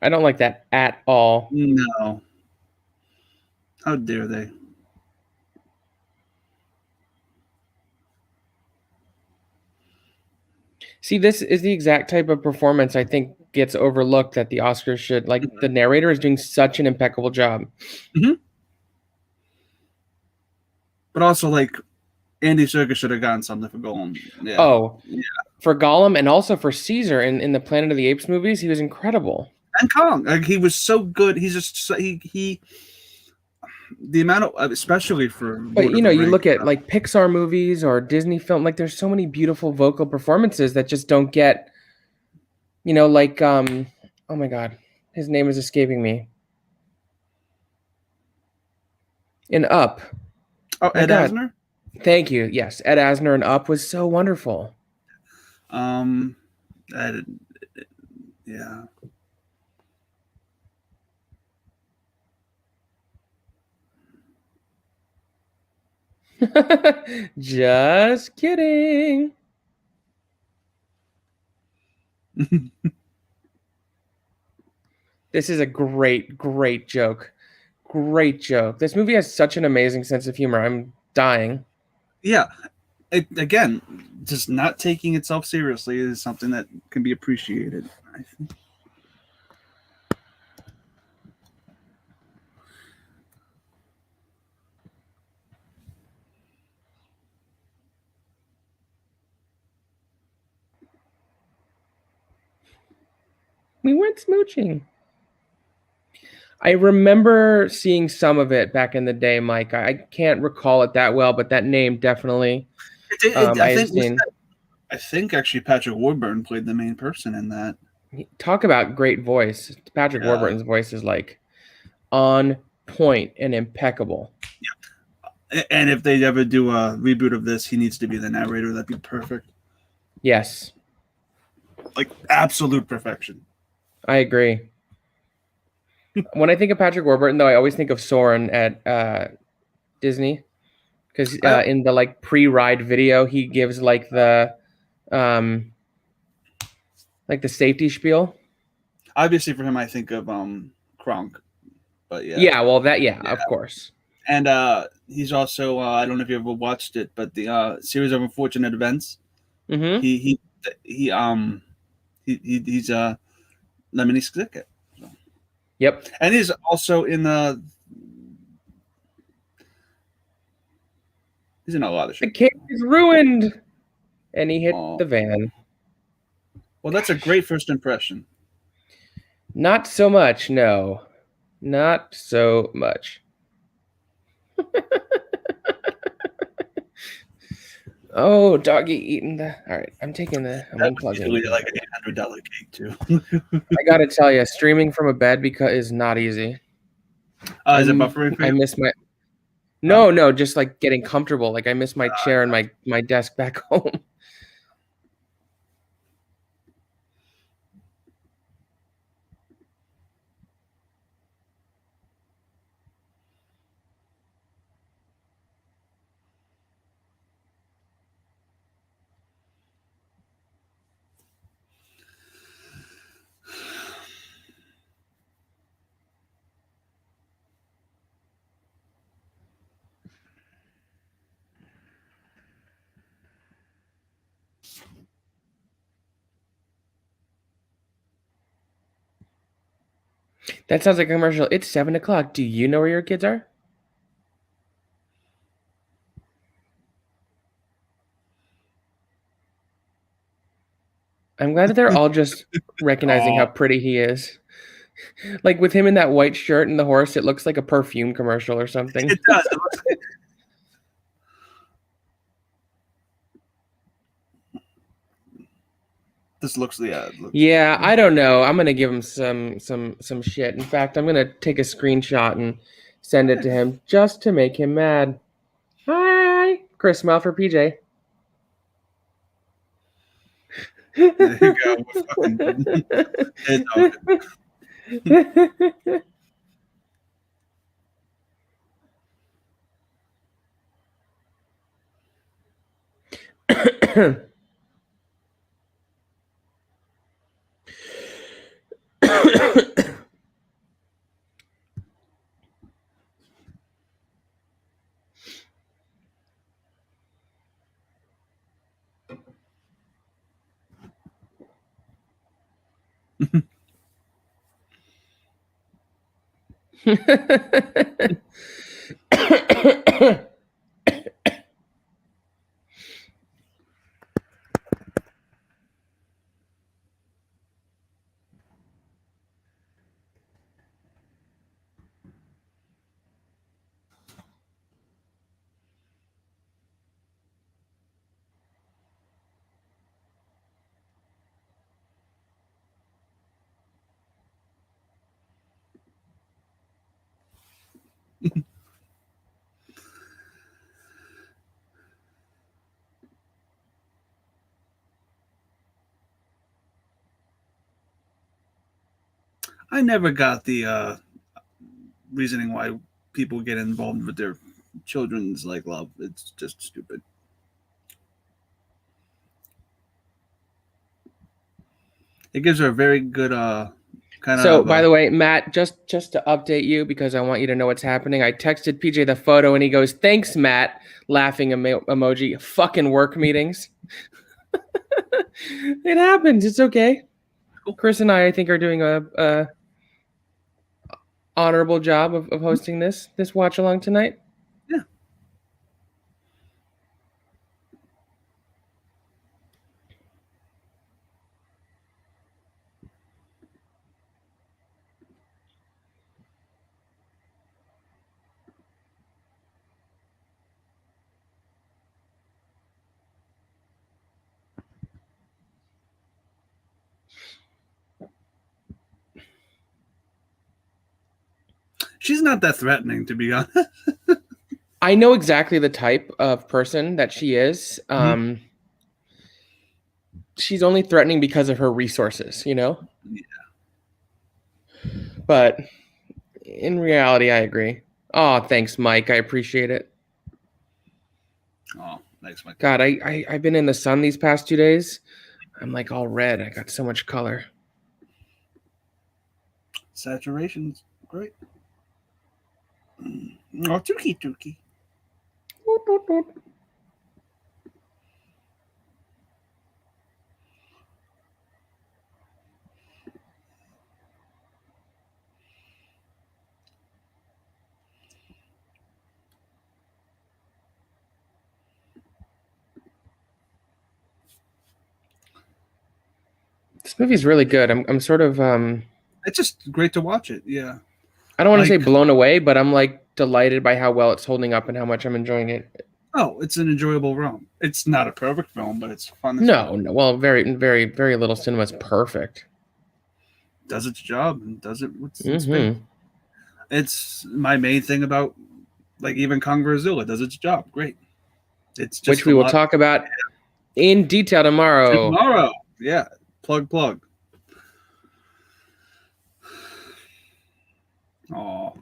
I don't like that at all. No. How dare they? See, this is the exact type of performance I think gets overlooked that the Oscars should. Like, the narrator is doing such an impeccable job. But also, like, Andy Serkis should have gotten something for Gollum. Yeah. Oh, yeah. For Gollum and also for Caesar in the Planet of the Apes movies, he was incredible. And Kong, like, he was so good. He's just he the amount of, especially for. But you look at like Pixar movies or Disney film, like there's so many beautiful vocal performances that just don't get, like oh my God, his name is escaping me. In Up. Oh, Ed Asner? Thank you. Yes, Ed Asner in Up was so wonderful. Yeah. Just kidding. This is a great joke. Great joke. This movie has such an amazing sense of humor. I'm dying. Yeah. Again, just not taking itself seriously is something that can be appreciated, I think. We went smooching. I remember seeing some of it back in the day, Mike. I can't recall it that well, but that name definitely. I think actually Patrick Warburton played the main person in that. Talk about great voice. Patrick Warburton's voice is like on point and impeccable. Yeah. And if they ever do a reboot of this, he needs to be the narrator. That'd be perfect. Yes. Like absolute perfection. I agree. When I think of Patrick Warburton, though, I always think of Soren at Disney, because in the like pre-ride video, he gives like the safety spiel. Obviously, for him, I think of Kronk, but yeah. Yeah, well, of course. And he's also I don't know if you ever watched it, but the series of unfortunate events. Mm-hmm. He's Lemony Snicket. So. Yep. And he's also in he's in a lot of shit. The cake is ruined, and he hit the van. Well, that's a great first impression. Not so much, no. Not so much. Oh, doggy eating the. All right, I'm unplugging. Like an $800 cake too. I gotta tell you, streaming from a bed is not easy. Is it buffering for you? I miss my. No, just like getting comfortable. Like I miss my chair and my desk back home. That sounds like a commercial. It's 7:00. Do you know where your kids are? I'm glad that they're all just recognizing how pretty he is. Like with him in that white shirt and the horse, it looks like a perfume commercial or something. It does. This looks Yeah, I don't know. I'm gonna give him some shit. In fact, I'm gonna take a screenshot and send it to him just to make him mad. Hi, Chris, smile for PJ. There you go. I never got the reasoning why people get involved with their children's like love. It's just stupid. It gives her a very good kind of. So, by the way, Matt, just to update you because I want you to know what's happening. I texted PJ the photo and he goes, "Thanks, Matt." Laughing emoji. Fucking work meetings. It happens. It's okay. Chris and I think, are doing a honorable job of hosting this watch along tonight. Yeah. She's not that threatening, to be honest. I know exactly the type of person that she is. She's only threatening because of her resources, you know? Yeah. But in reality, I agree. Oh, thanks, Mike. I appreciate it. Oh, thanks, Mike. God, I've been in the sun these past 2 days. I'm like all red. I got so much color. Saturation's great. Oh, Tuki. This movie's really good. I'm sort of It's just great to watch it. Yeah. I don't want to say blown away, but I'm like delighted by how well it's holding up and how much I'm enjoying it. Oh, it's an enjoyable film. It's not a perfect film, but it's fun. No. Well, very little cinema is perfect. Does its job and does it. It's my main thing about, like, even Kong Godzilla does its job. Great. It's just which we will talk about in detail tomorrow. Yeah. Plug. Oh.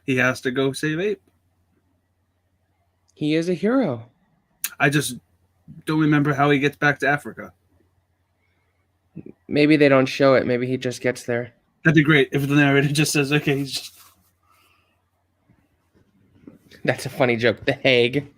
He has to go save Ape. He is a hero. I just don't remember how he gets back to Africa. Maybe they don't show it. Maybe he just gets there. That'd be great if the narrator just says, okay, he's just... That's a funny joke. The Hague.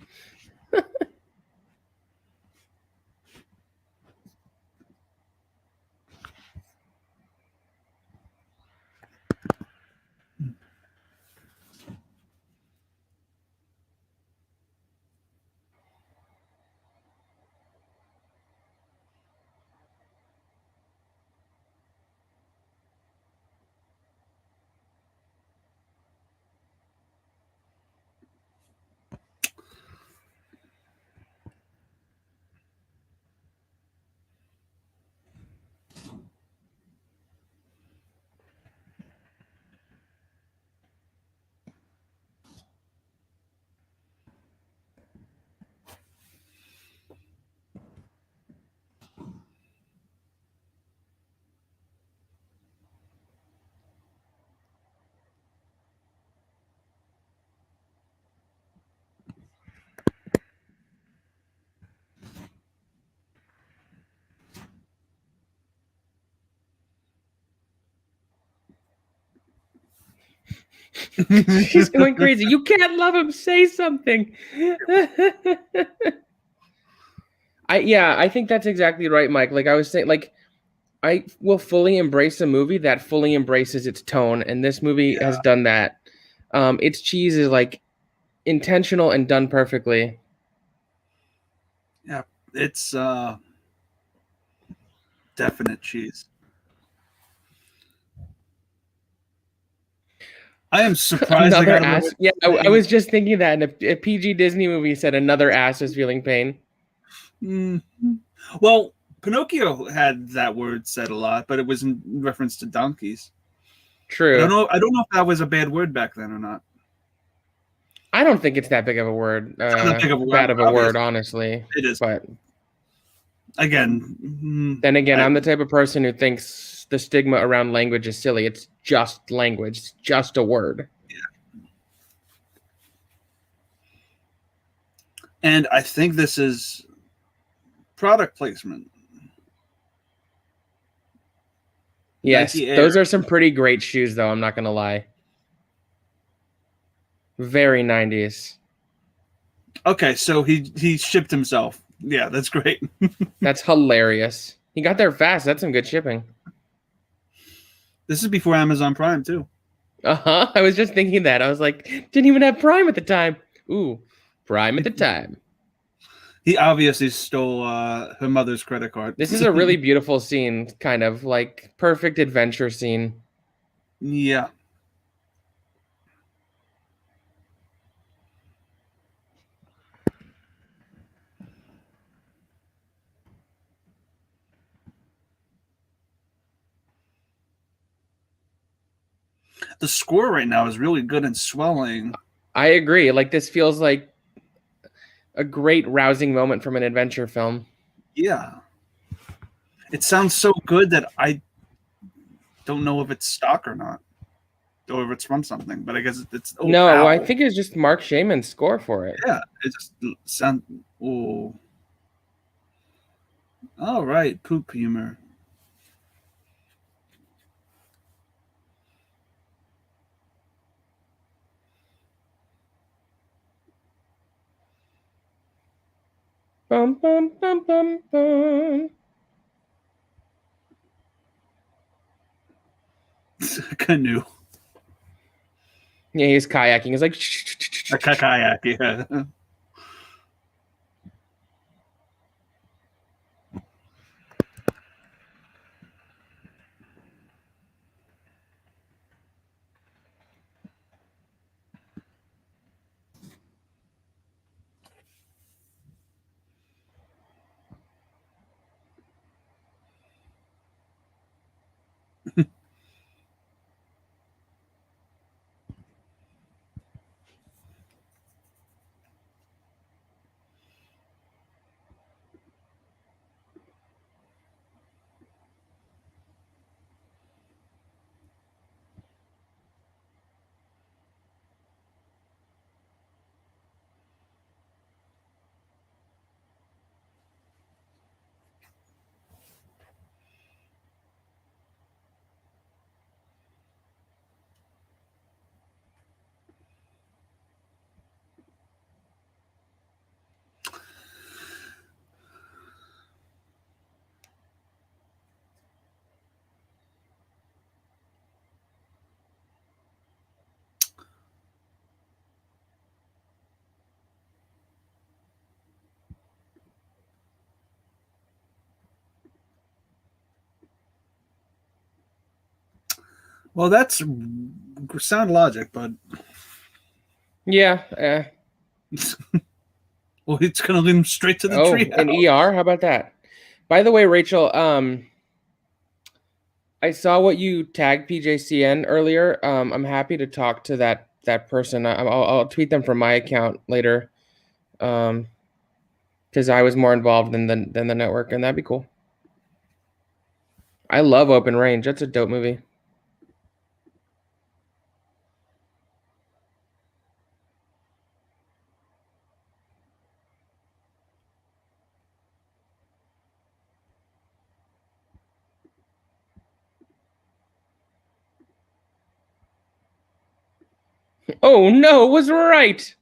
She's going crazy. You can't love him. Say something. I think that's exactly right, Mike. Like I was saying, like I will fully embrace a movie that fully embraces its tone, and this movie has done that. Its cheese is like intentional and done perfectly. Yeah, it's definite cheese. I am surprised. Another ass. Yeah, I was just thinking that in a PG Disney movie said another ass is feeling pain. Mm-hmm. Well, Pinocchio had that word said a lot, but it was in reference to donkeys. True. I don't know if that was a bad word back then or not. I don't think it's that big of a word. Bad of a word, honestly. It is. But again, then again, I'm the type of person who thinks the stigma around language is silly. It's just language. It's just a word. And I think this is product placement. Yes, Nike Air. those are some pretty great shoes, though. I'm not going to lie. Very 90s. Okay, so he shipped himself. Yeah, that's great. That's hilarious. He got there fast. That's some good shipping. This is before Amazon Prime, too. Uh-huh. I was just thinking that. I was like, didn't even have Prime at the time. Ooh, Prime at the time. He obviously stole her mother's credit card. This is a really beautiful scene, kind of like perfect adventure scene. Yeah. The score right now is really good and swelling. I agree. Like, this feels like a great rousing moment from an adventure film. Yeah. It sounds so good that I don't know if it's stock or not, or if it's from something. But I guess it's. Oh, No, wow. I think it's just Mark Shaman's score for it. Yeah, it just sounds. Oh. All right, poop humor. Bum, bum, bum, bum, bum. Canoe. Yeah, he's kayaking. He's like, A kayak, yeah. Well, that's sound logic, but yeah. well, it's gonna lead him straight to the tree. An ER? How about that? By the way, Rachel, I saw what you tagged PJCN earlier. I'm happy to talk to that person. I'll tweet them from my account later, because I was more involved than the network, and that'd be cool. I love Open Range. That's a dope movie. Oh no, it was right.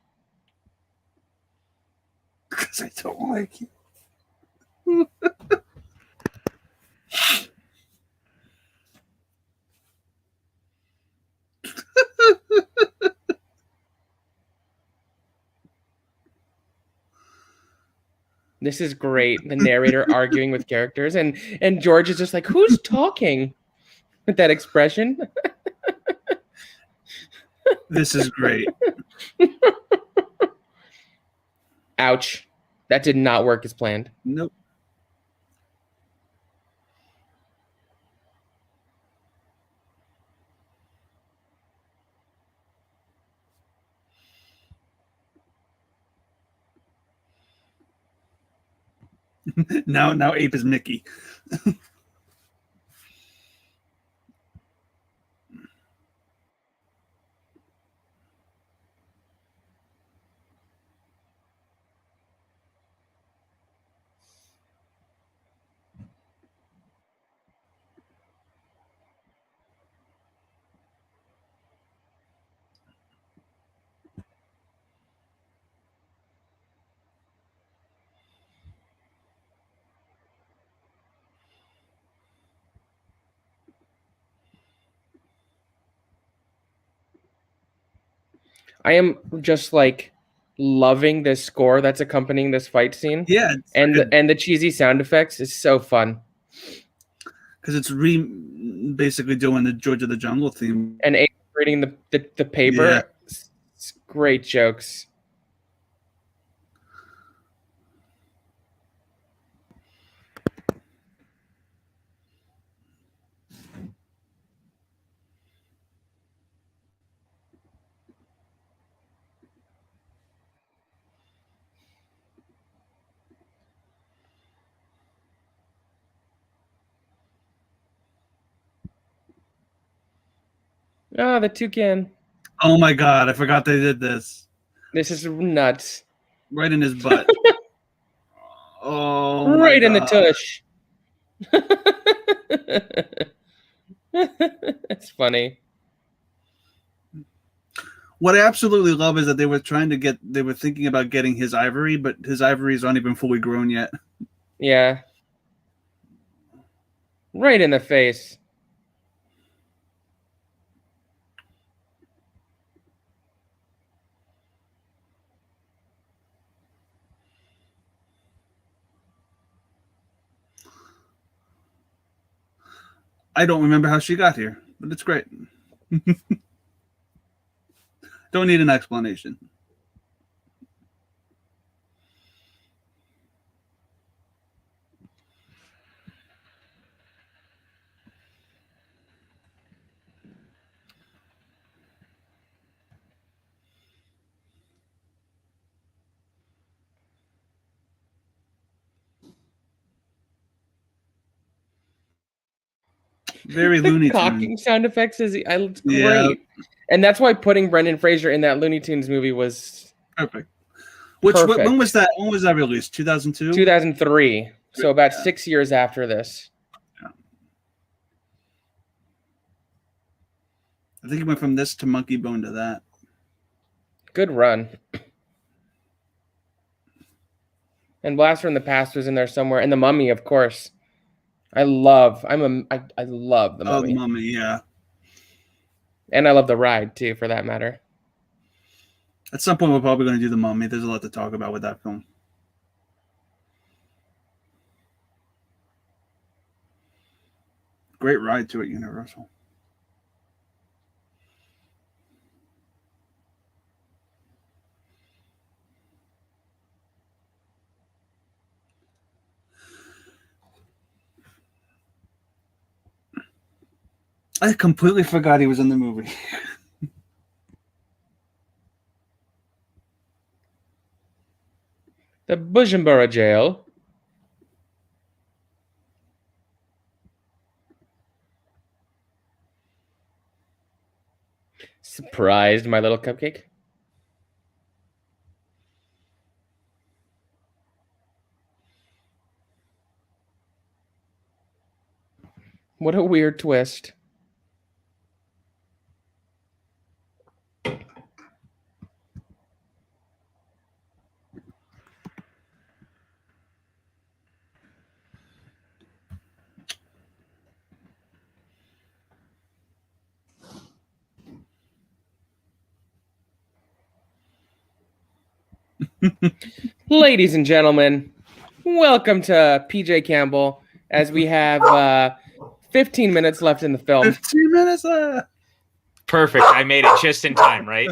Because I don't like you. This is great. The narrator arguing with characters, and George is just like, who's talking with that expression? This is great. Ouch. That did not work as planned. Nope. Now Ape is Mickey. I am just like loving this score that's accompanying this fight scene. Yeah, and the cheesy sound effects is so fun. Because it's basically doing the George of the Jungle theme. And Ape reading the paper. Yeah. It's great jokes. Oh, the toucan. Oh my god, I forgot they did this. This is nuts. Right in his butt. Oh, right in the tush. It's funny. What I absolutely love is that they were thinking about getting his ivory, but his ivories aren't even fully grown yet. Yeah. Right in the face. I don't remember how she got here, but it's great. Don't need an explanation. Very Looney cocking Tunes. sound effects is great. Yeah. And that's why putting Brendan Fraser in that Looney Tunes movie was perfect. When was that? When was that released? 2002? 2003. So about 6 years after this. Yeah. I think it went from this to Monkey Bone to that. Good run. And Blast from the Past was in there somewhere, and The Mummy, of course. I love The Mummy. Oh, The Mummy, yeah. And I love The Ride too, for that matter. At some point, we're probably going to do The Mummy. There's a lot to talk about with that film. Great ride to it, Universal. I completely forgot he was in the movie. The Bujumbura Jail. Surprised, my little cupcake. What a weird twist. Ladies and gentlemen, welcome to PJ Campbell, as we have 15 minutes left in the film. 15 minutes left. Perfect. I made it just in time, right?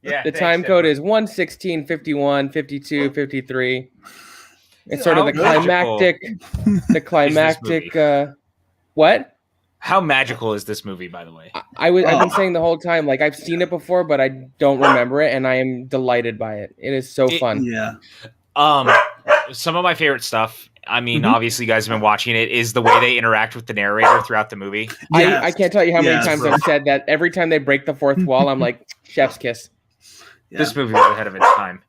Yeah. The time code is 1:16, 51, 52, 53. It's sort of the climactic. What? How magical is this movie, by the way? I've been saying the whole time, like, I've seen it before, but I don't remember it, and I am delighted by it. It is so fun. Yeah. Some of my favorite stuff, I mean, obviously you guys have been watching it, is the way they interact with the narrator throughout the movie. Yes. I can't tell you how many times I've said that. Every time they break the fourth wall, I'm like, chef's kiss. Yeah. This movie was ahead of its time.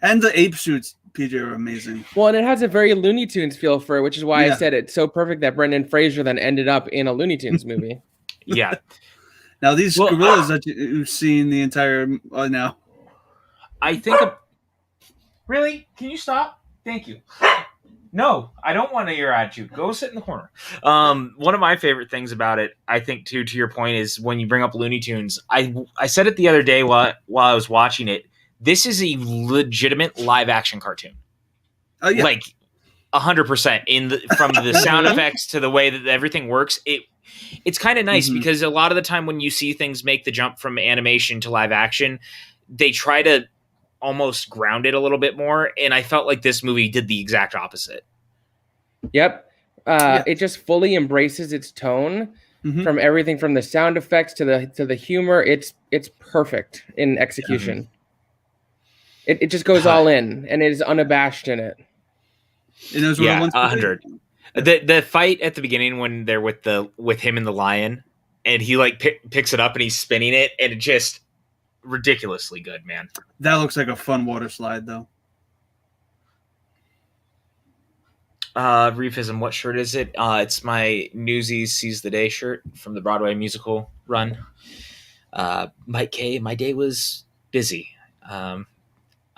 And the ape suits, PJ, are amazing. Well, and it has a very Looney Tunes feel for it, which is why I said it's so perfect that Brendan Fraser then ended up in a Looney Tunes movie. Yeah. Now, these gorillas that you've seen the entire now. I think... Really? Can you stop? Thank you. No, I don't want to hear your attitude. Go sit in the corner. One of my favorite things about it, I think, too, to your point, is when you bring up Looney Tunes. I said it the other day while I was watching it. This is a legitimate live action cartoon. Oh yeah, Like 100% from the sound effects to the way that everything works. It's kind of nice because a lot of the time when you see things make the jump from animation to live action, they try to almost ground it a little bit more, and I felt like this movie did the exact opposite. Yep. It just fully embraces its tone from everything from the sound effects to the humor. It's perfect in execution. It just goes all in, and it is unabashed in it. It knows what it wants to 100. The fight at the beginning when they're with him and the lion, and he like picks it up and he's spinning it, and it just ridiculously good, man. That looks like a fun water slide, though. Reefism, what shirt is it? It's my Newsies Seize the Day shirt from the Broadway musical run. Mike K, my day was busy.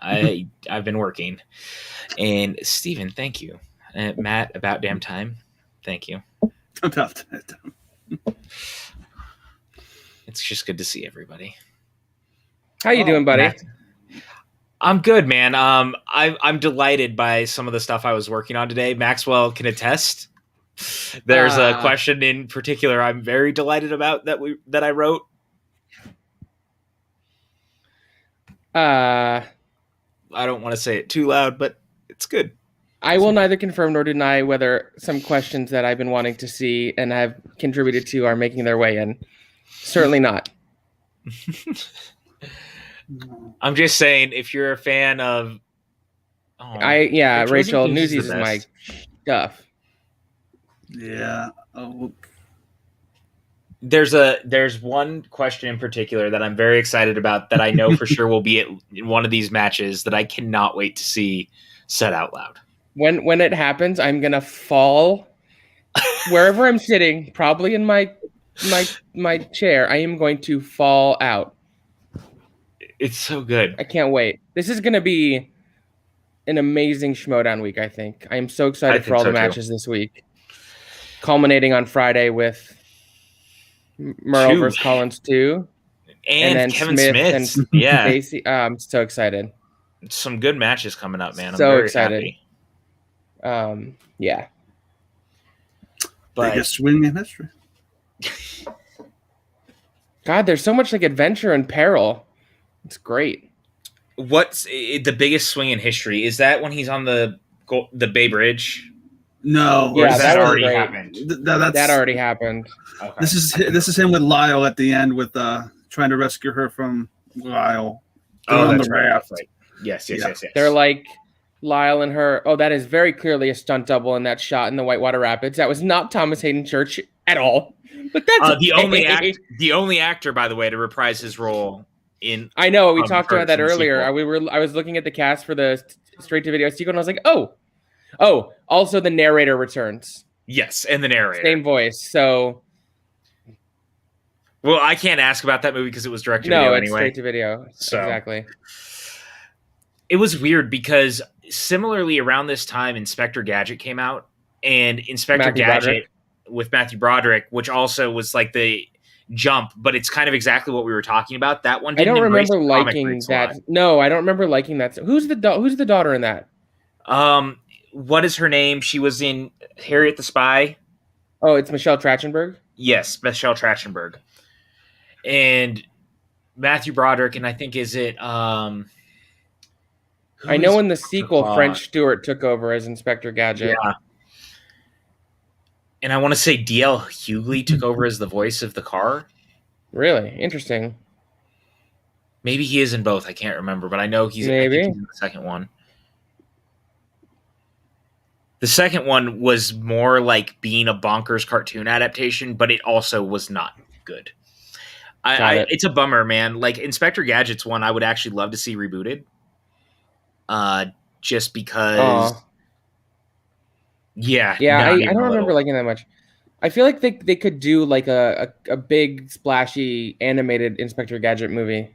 I've been working. And Steven, thank you. And Matt, about damn time. Thank you. About that time. It's just good to see everybody. How you doing, buddy? Matt, I'm good, man. I'm delighted by some of the stuff I was working on today. Maxwell can attest. There's a question in particular I'm very delighted about that I wrote. I don't want to say it too loud, but it's good. I will neither confirm nor deny whether some questions that I've been wanting to see and have contributed to are making their way in. Certainly not. I'm just saying, if you're a fan of, Rachel, Newsies is my stuff. Yeah. Oh. There's one question in particular that I'm very excited about that I know for sure will be in one of these matches that I cannot wait to see said out loud. When it happens, I'm gonna fall wherever I'm sitting, probably in my chair. I am going to fall out. It's so good. I can't wait. This is going to be an amazing Schmodown week, I think. I am so excited for all the matches this week. Culminating on Friday with Merle versus Collins 2. And then Kevin Smith and Stacy. I'm so excited. Some good matches coming up, man. I'm so very excited. Happy. Yeah. Biggest swing in history. God, there's so much like adventure and peril. It's great. What's the biggest swing in history? Is that when he's on the Bay Bridge? No. Yeah, that already happened. That already happened. Okay. This is him with Lyle at the end with trying to rescue her from Lyle. On the raft. Right. Yes. They're like Lyle and her. Oh, that is very clearly a stunt double in that shot in the Whitewater Rapids. That was not Thomas Hayden Church at all. But that's the only actor, by the way, to reprise his role in. I know we talked about that earlier. I was looking at the cast for the straight to video sequel, and I was like, oh. Also, the narrator returns. Yes, and the narrator, same voice. So, well, I can't ask about that movie because it was direct to video anyway. Straight to video. So. Exactly. It was weird because similarly around this time, Inspector Gadget came out, and Inspector Gadget with Matthew Broderick, which also was like the jump, but it's kind of exactly what we were talking about. That one, I don't remember liking that. No, I don't remember liking that. Who's the daughter in that? What is her name? She was in Harriet the Spy. Oh, it's Michelle Trachtenberg. Yes, Michelle Trachtenberg, and Matthew Broderick, and I think is it. I know in the sequel, French Stewart took over as Inspector Gadget. Yeah. And I want to say D.L. Hughley took over as the voice of the car. Really? Interesting. Maybe he is in both. I can't remember, but I know he's in the second one. The second one was more like being a bonkers cartoon adaptation, but it also was not good. It's a bummer, man. Like Inspector Gadget's one, I would actually love to see rebooted. Just because... Yeah, I don't remember liking that much. I feel like they could do like a big splashy animated Inspector Gadget movie.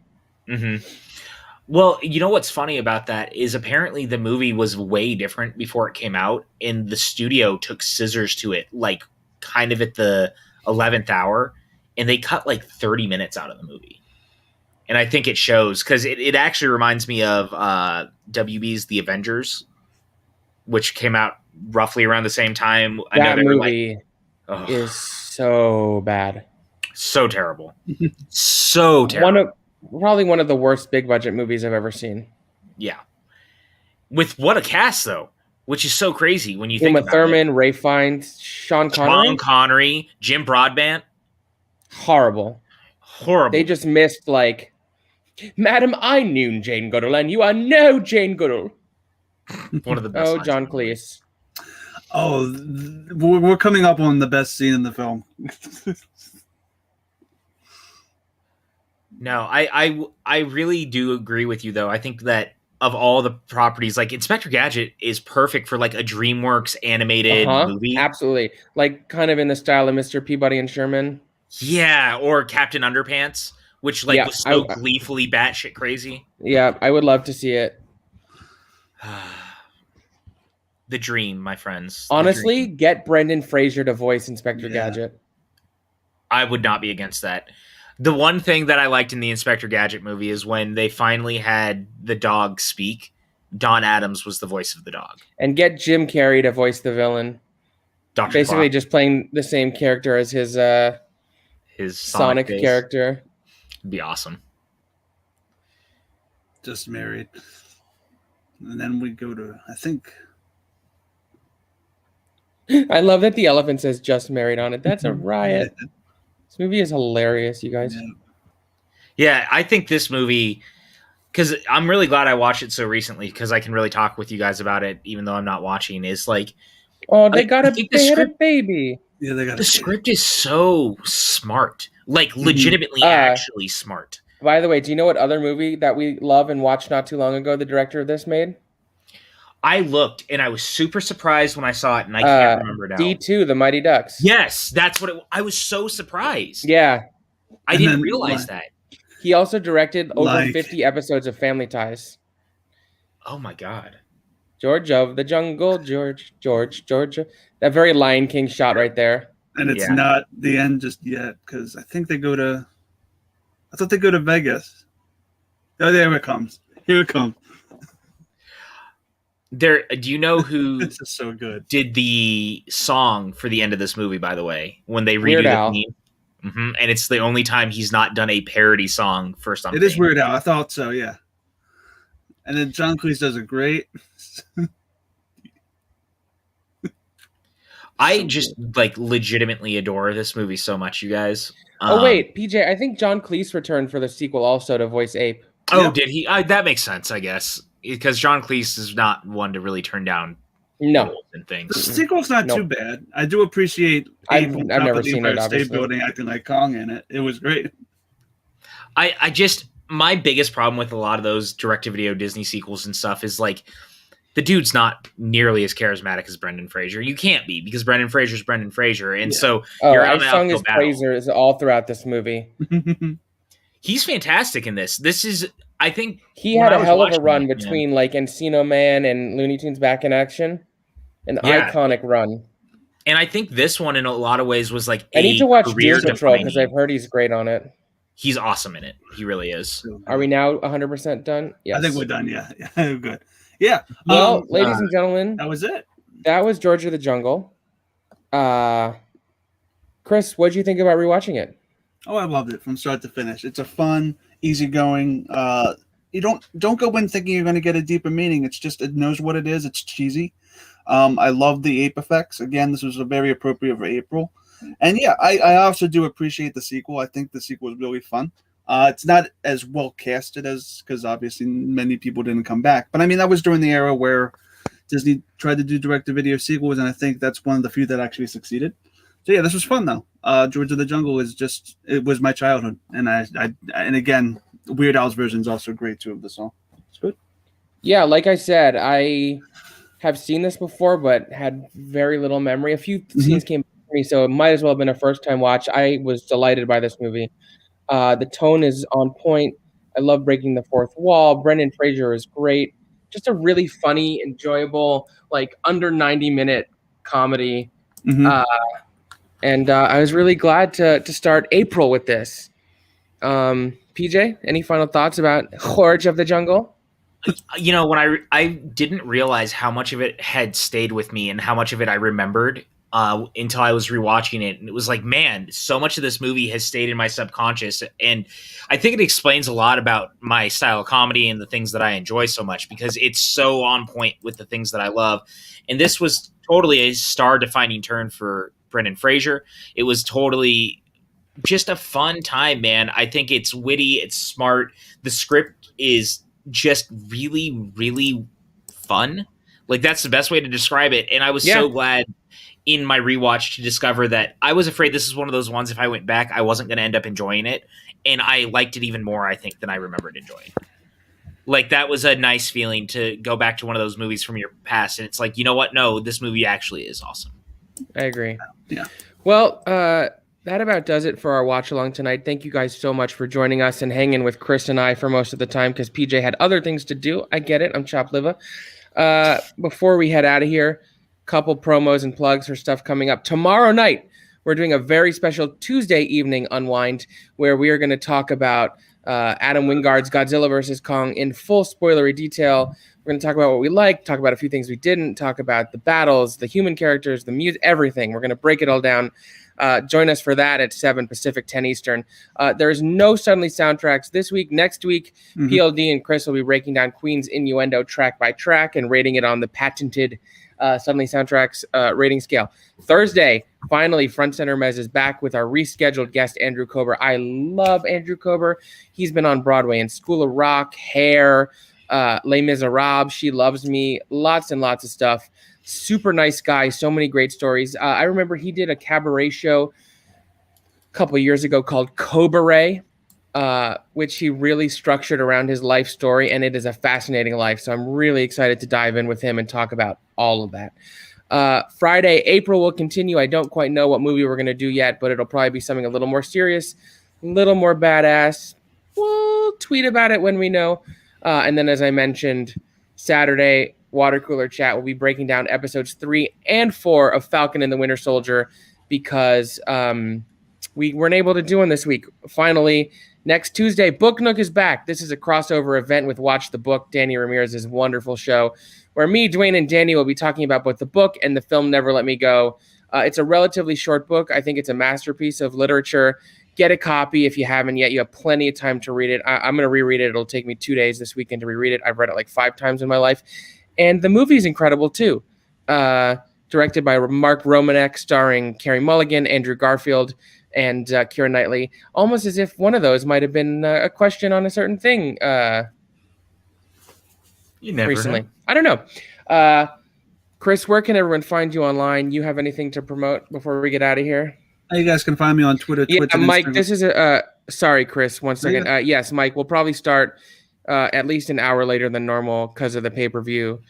Mm-hmm. Well, you know what's funny about that is apparently the movie was way different before it came out, and the studio took scissors to it, like kind of at the 11th hour, and they cut like 30 minutes out of the movie. And I think it shows because it actually reminds me of WB's The Avengers, which came out roughly around the same time. I know That they were movie like, is so bad. so terrible. So terrible. Probably one of the worst big budget movies I've ever seen. Yeah. With what a cast, though, which is so crazy when you think Uma about Thurman, Ray Fiennes, Sean Connery. Sean Connery, Jim Broadbent. Horrible. Horrible. They just missed, like, Madam, I knew Jane Goodall, and you are no Jane Goodall. One of the best. Oh, John Cleese. Oh, we're coming up on the best scene in the film. No, I really do agree with you, though. I think that of all the properties, like Inspector Gadget is perfect for like a DreamWorks animated movie. Absolutely. Like kind of in the style of Mr. Peabody and Sherman. Yeah, or Captain Underpants, which like was so gleefully batshit crazy. Yeah, I would love to see it. The dream, my friends. Honestly, get Brendan Fraser to voice Inspector Gadget. I would not be against that. The one thing that I liked in the Inspector Gadget movie is when they finally had the dog speak. Don Adams was the voice of the dog. And get Jim Carrey to voice the villain. Dr. Basically just playing the same character as his Sonic character. It'd be awesome. Just Married. And then we go to, I think... I love that the elephant says Just Married on it. That's a riot. This movie is hilarious, you guys. Yeah, I think this movie, because I'm really glad I watched it so recently because I can really talk with you guys about it, even though I'm not watching. Is like, oh, they had a baby. Yeah, they got the script is so smart, like legitimately actually smart. By the way, do you know what other movie that we love and watched not too long ago the director of this made? I looked and I was super surprised when I saw it, and I can't remember now. D2, The Mighty Ducks. Yes, that's what I was so surprised. Yeah. I didn't realize that. He also directed over 50 episodes of Family Ties. Oh my God. George of the Jungle, George. That very Lion King shot right there. And it's not the end just yet, because I think they go to... I thought they go to Vegas. Oh, there it comes. Here it comes. Do you know who this is so good. Did the song for the end of this movie, by the way, when they redo the theme? Mm-hmm. And it's the only time he's not done a parody song for something. It is Weird Al. I thought so, yeah. And then John Cleese does a great. I just like legitimately adore this movie so much, you guys. Oh wait, PJ, I think John Cleese returned for the sequel also to voice Ape. Oh, did he? That makes sense, I guess, because John Cleese is not one to really turn down roles and things. The sequel's not too bad. I do appreciate I've never seen it. State Building acting like Kong in it. It was great. I just my biggest problem with a lot of those direct-to-video Disney sequels and stuff is like the dude's not nearly as charismatic as Brendan Fraser. You can't be because Brendan Fraser's Brendan Fraser, and so you're I sung his praises all throughout this movie. He's fantastic in this. This is, I think, he had a hell of a run between like Encino Man and Looney Tunes Back in Action. An iconic run. And I think this one, in a lot of ways, was like I need to watch Doom Patrol because I've heard he's great on it. He's awesome in it. He really is. Are we now 100% done? Yes. I think we're done. Yeah. Good. Yeah. Well, ladies and gentlemen, that was it. That was George of the Jungle. Chris, what did you think about rewatching it? Oh, I loved it from start to finish. It's a fun, easygoing. You don't go in thinking you're going to get a deeper meaning. It's just it knows what it is. It's cheesy. I love the ape effects. Again, this was very appropriate for April. And yeah, I also do appreciate the sequel. I think the sequel was really fun. It's not as well casted as because obviously many people didn't come back. But I mean, that was during the era where Disney tried to do direct-to-video sequels, and I think that's one of the few that actually succeeded. So yeah, this was fun though. George of the Jungle it was my childhood, and and again, Weird Al's version is also great too of the song. It's good. Yeah, like I said, I have seen this before, but had very little memory. A few scenes came to me, so it might as well have been a first-time watch. I was delighted by this movie. The tone is on point. I love breaking the fourth wall. Brendan Fraser is great. Just a really funny, enjoyable, like under 90-minute comedy. Mhm. And I was really glad to start April with this. PJ, any final thoughts about Gorge of the Jungle? You know, when I didn't realize how much of it had stayed with me and how much of it I remembered until I was rewatching it, and it was like, man, so much of this movie has stayed in my subconscious, and I think it explains a lot about my style of comedy and the things that I enjoy so much, because it's so on point with the things that I love. And this was totally a star-defining turn for Brendan Fraser. It was totally just a fun time, man. I think it's witty, it's smart. The script is just really, really fun. Like, that's the best way to describe it. And I was so glad in my rewatch to discover that I was afraid this is one of those ones, if I went back, I wasn't going to end up enjoying it. And I liked it even more, I think, than I remembered enjoying. Like, that was a nice feeling to go back to one of those movies from your past. And it's like, you know what? No, this movie actually is awesome. I agree. Yeah. Well, that about does it for our watch along tonight. Thank you guys so much for joining us and hanging with Chris and I for most of the time, because PJ had other things to do. I get it. I'm chopped liver. Before we head out of here, couple promos and plugs for stuff coming up. Tomorrow night, we're doing a very special Tuesday evening unwind where we are going to talk about Adam Wingard's Godzilla vs. Kong in full spoilery detail. We're going to talk about what we liked, talk about a few things we didn't, talk about the battles, the human characters, the music, everything. We're going to break it all down. Join us for that at 7 Pacific, 10 Eastern. There's no Suddenly soundtracks this week. Next week, PLD and Chris will be breaking down Queen's Innuendo track by track and rating it on the patented Suddenly soundtracks rating scale. Thursday, finally, Front Center Mez is back with our rescheduled guest, Andrew Kober. I love Andrew Kober. He's been on Broadway in School of Rock, Hair, Les Miserables, She Loves Me, lots and lots of stuff. Super nice guy. So many great stories. I remember he did a cabaret show a couple years ago called Cabaret, which he really structured around his life story, and it is a fascinating life. So I'm really excited to dive in with him and talk about all of that. Friday, April will continue. I don't quite know what movie we're going to do yet, but it'll probably be something a little more serious, a little more badass. We'll tweet about it when we know. And then, as I mentioned, Saturday, Water Cooler Chat will be breaking down episodes 3 and 4 of Falcon and the Winter Soldier, because we weren't able to do one this week. Finally, next Tuesday, Book Nook is back. This is a crossover event with Watch the Book, Danny Ramirez's wonderful show, where me, Dwayne, and Danny will be talking about both the book and the film Never Let Me Go. It's a relatively short book. I think it's a masterpiece of literature. Get a copy if you haven't yet. You have plenty of time to read it. I'm going to reread it. It'll take me 2 days this weekend to reread it. I've read it like 5 times in my life. And the movie is incredible, too. Directed by Mark Romanek, starring Carey Mulligan, Andrew Garfield, and Keira Knightley. Almost as if one of those might have been a question on a certain thing You never recently. know. I don't know. Chris, where can everyone find you online? You have anything to promote before we get out of here? You guys can find me on Twitter, Twitch, and Mike, Instagram. this is sorry, Chris, 1 second. Yes, Mike, we'll probably start at least an hour later than normal because of the pay-per-view.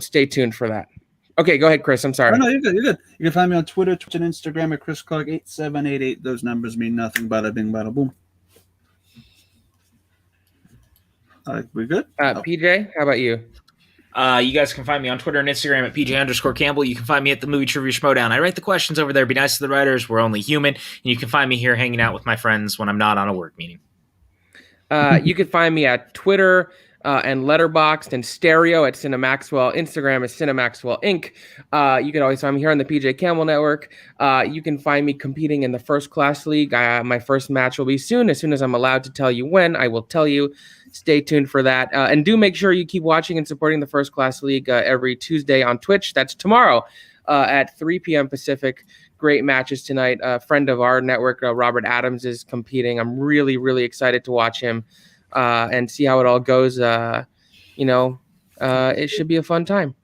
Stay tuned for that. Okay, go ahead, Chris. I'm sorry. Oh, no, you're good. You're good. You can find me on Twitter, Twitch, and Instagram at Chris Clark 8788. Those numbers mean nothing. Bada bing, bada boom. We good? PJ, how about you? You guys can find me on Twitter and Instagram at PJ_Campbell. You can find me at the Movie Trivia Schmodown. I write the questions over there. Be nice to the writers. We're only human. And you can find me here hanging out with my friends when I'm not on a work meeting. You can find me at Twitter and Letterboxd and Stereo at Cinemaxwell. Instagram is Cinemaxwell Inc. You can always find me here on the PJ Campbell Network. You can find me competing in the First Class League. My first match will be soon. As soon as I'm allowed to tell you when, I will tell you. Stay tuned for that. And do make sure you keep watching and supporting the First Class League every Tuesday on Twitch. That's tomorrow at 3 p.m. Pacific. Great matches tonight. A friend of our network, Robert Adams, is competing. I'm really, really excited to watch him and see how it all goes. It should be a fun time.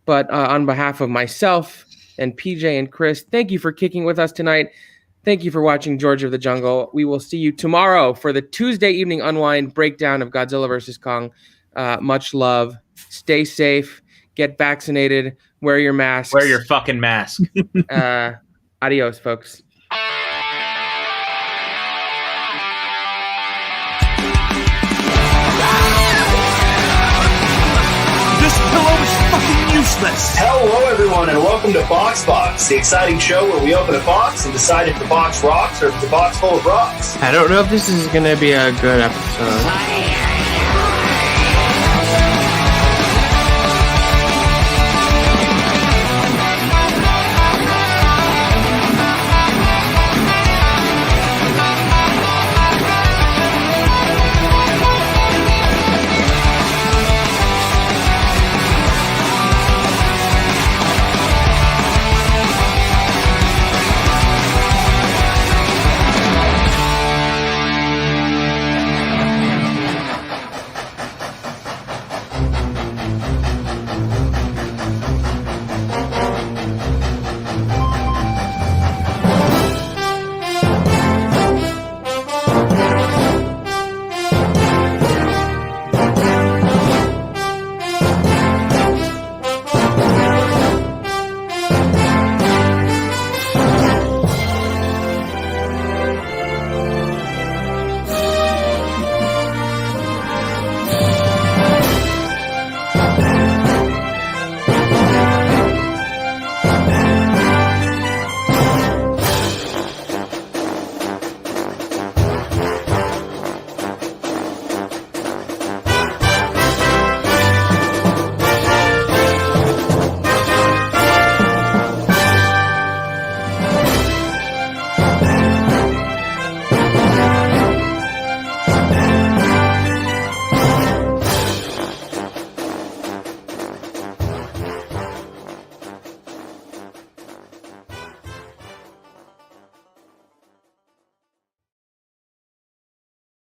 But on behalf of myself and PJ and Chris, thank you for kicking with us tonight. Thank you for watching George of the Jungle. We will see you tomorrow for the Tuesday evening unwind breakdown of Godzilla vs. Kong. Much love. Stay safe. Get vaccinated. Wear your masks. Wear your fucking mask. Adios, folks. useless. Hello, everyone, and welcome to Box, the exciting show where we open a box and decide if the box rocks or if it's a box full of rocks. I don't know if this is going to be a good episode.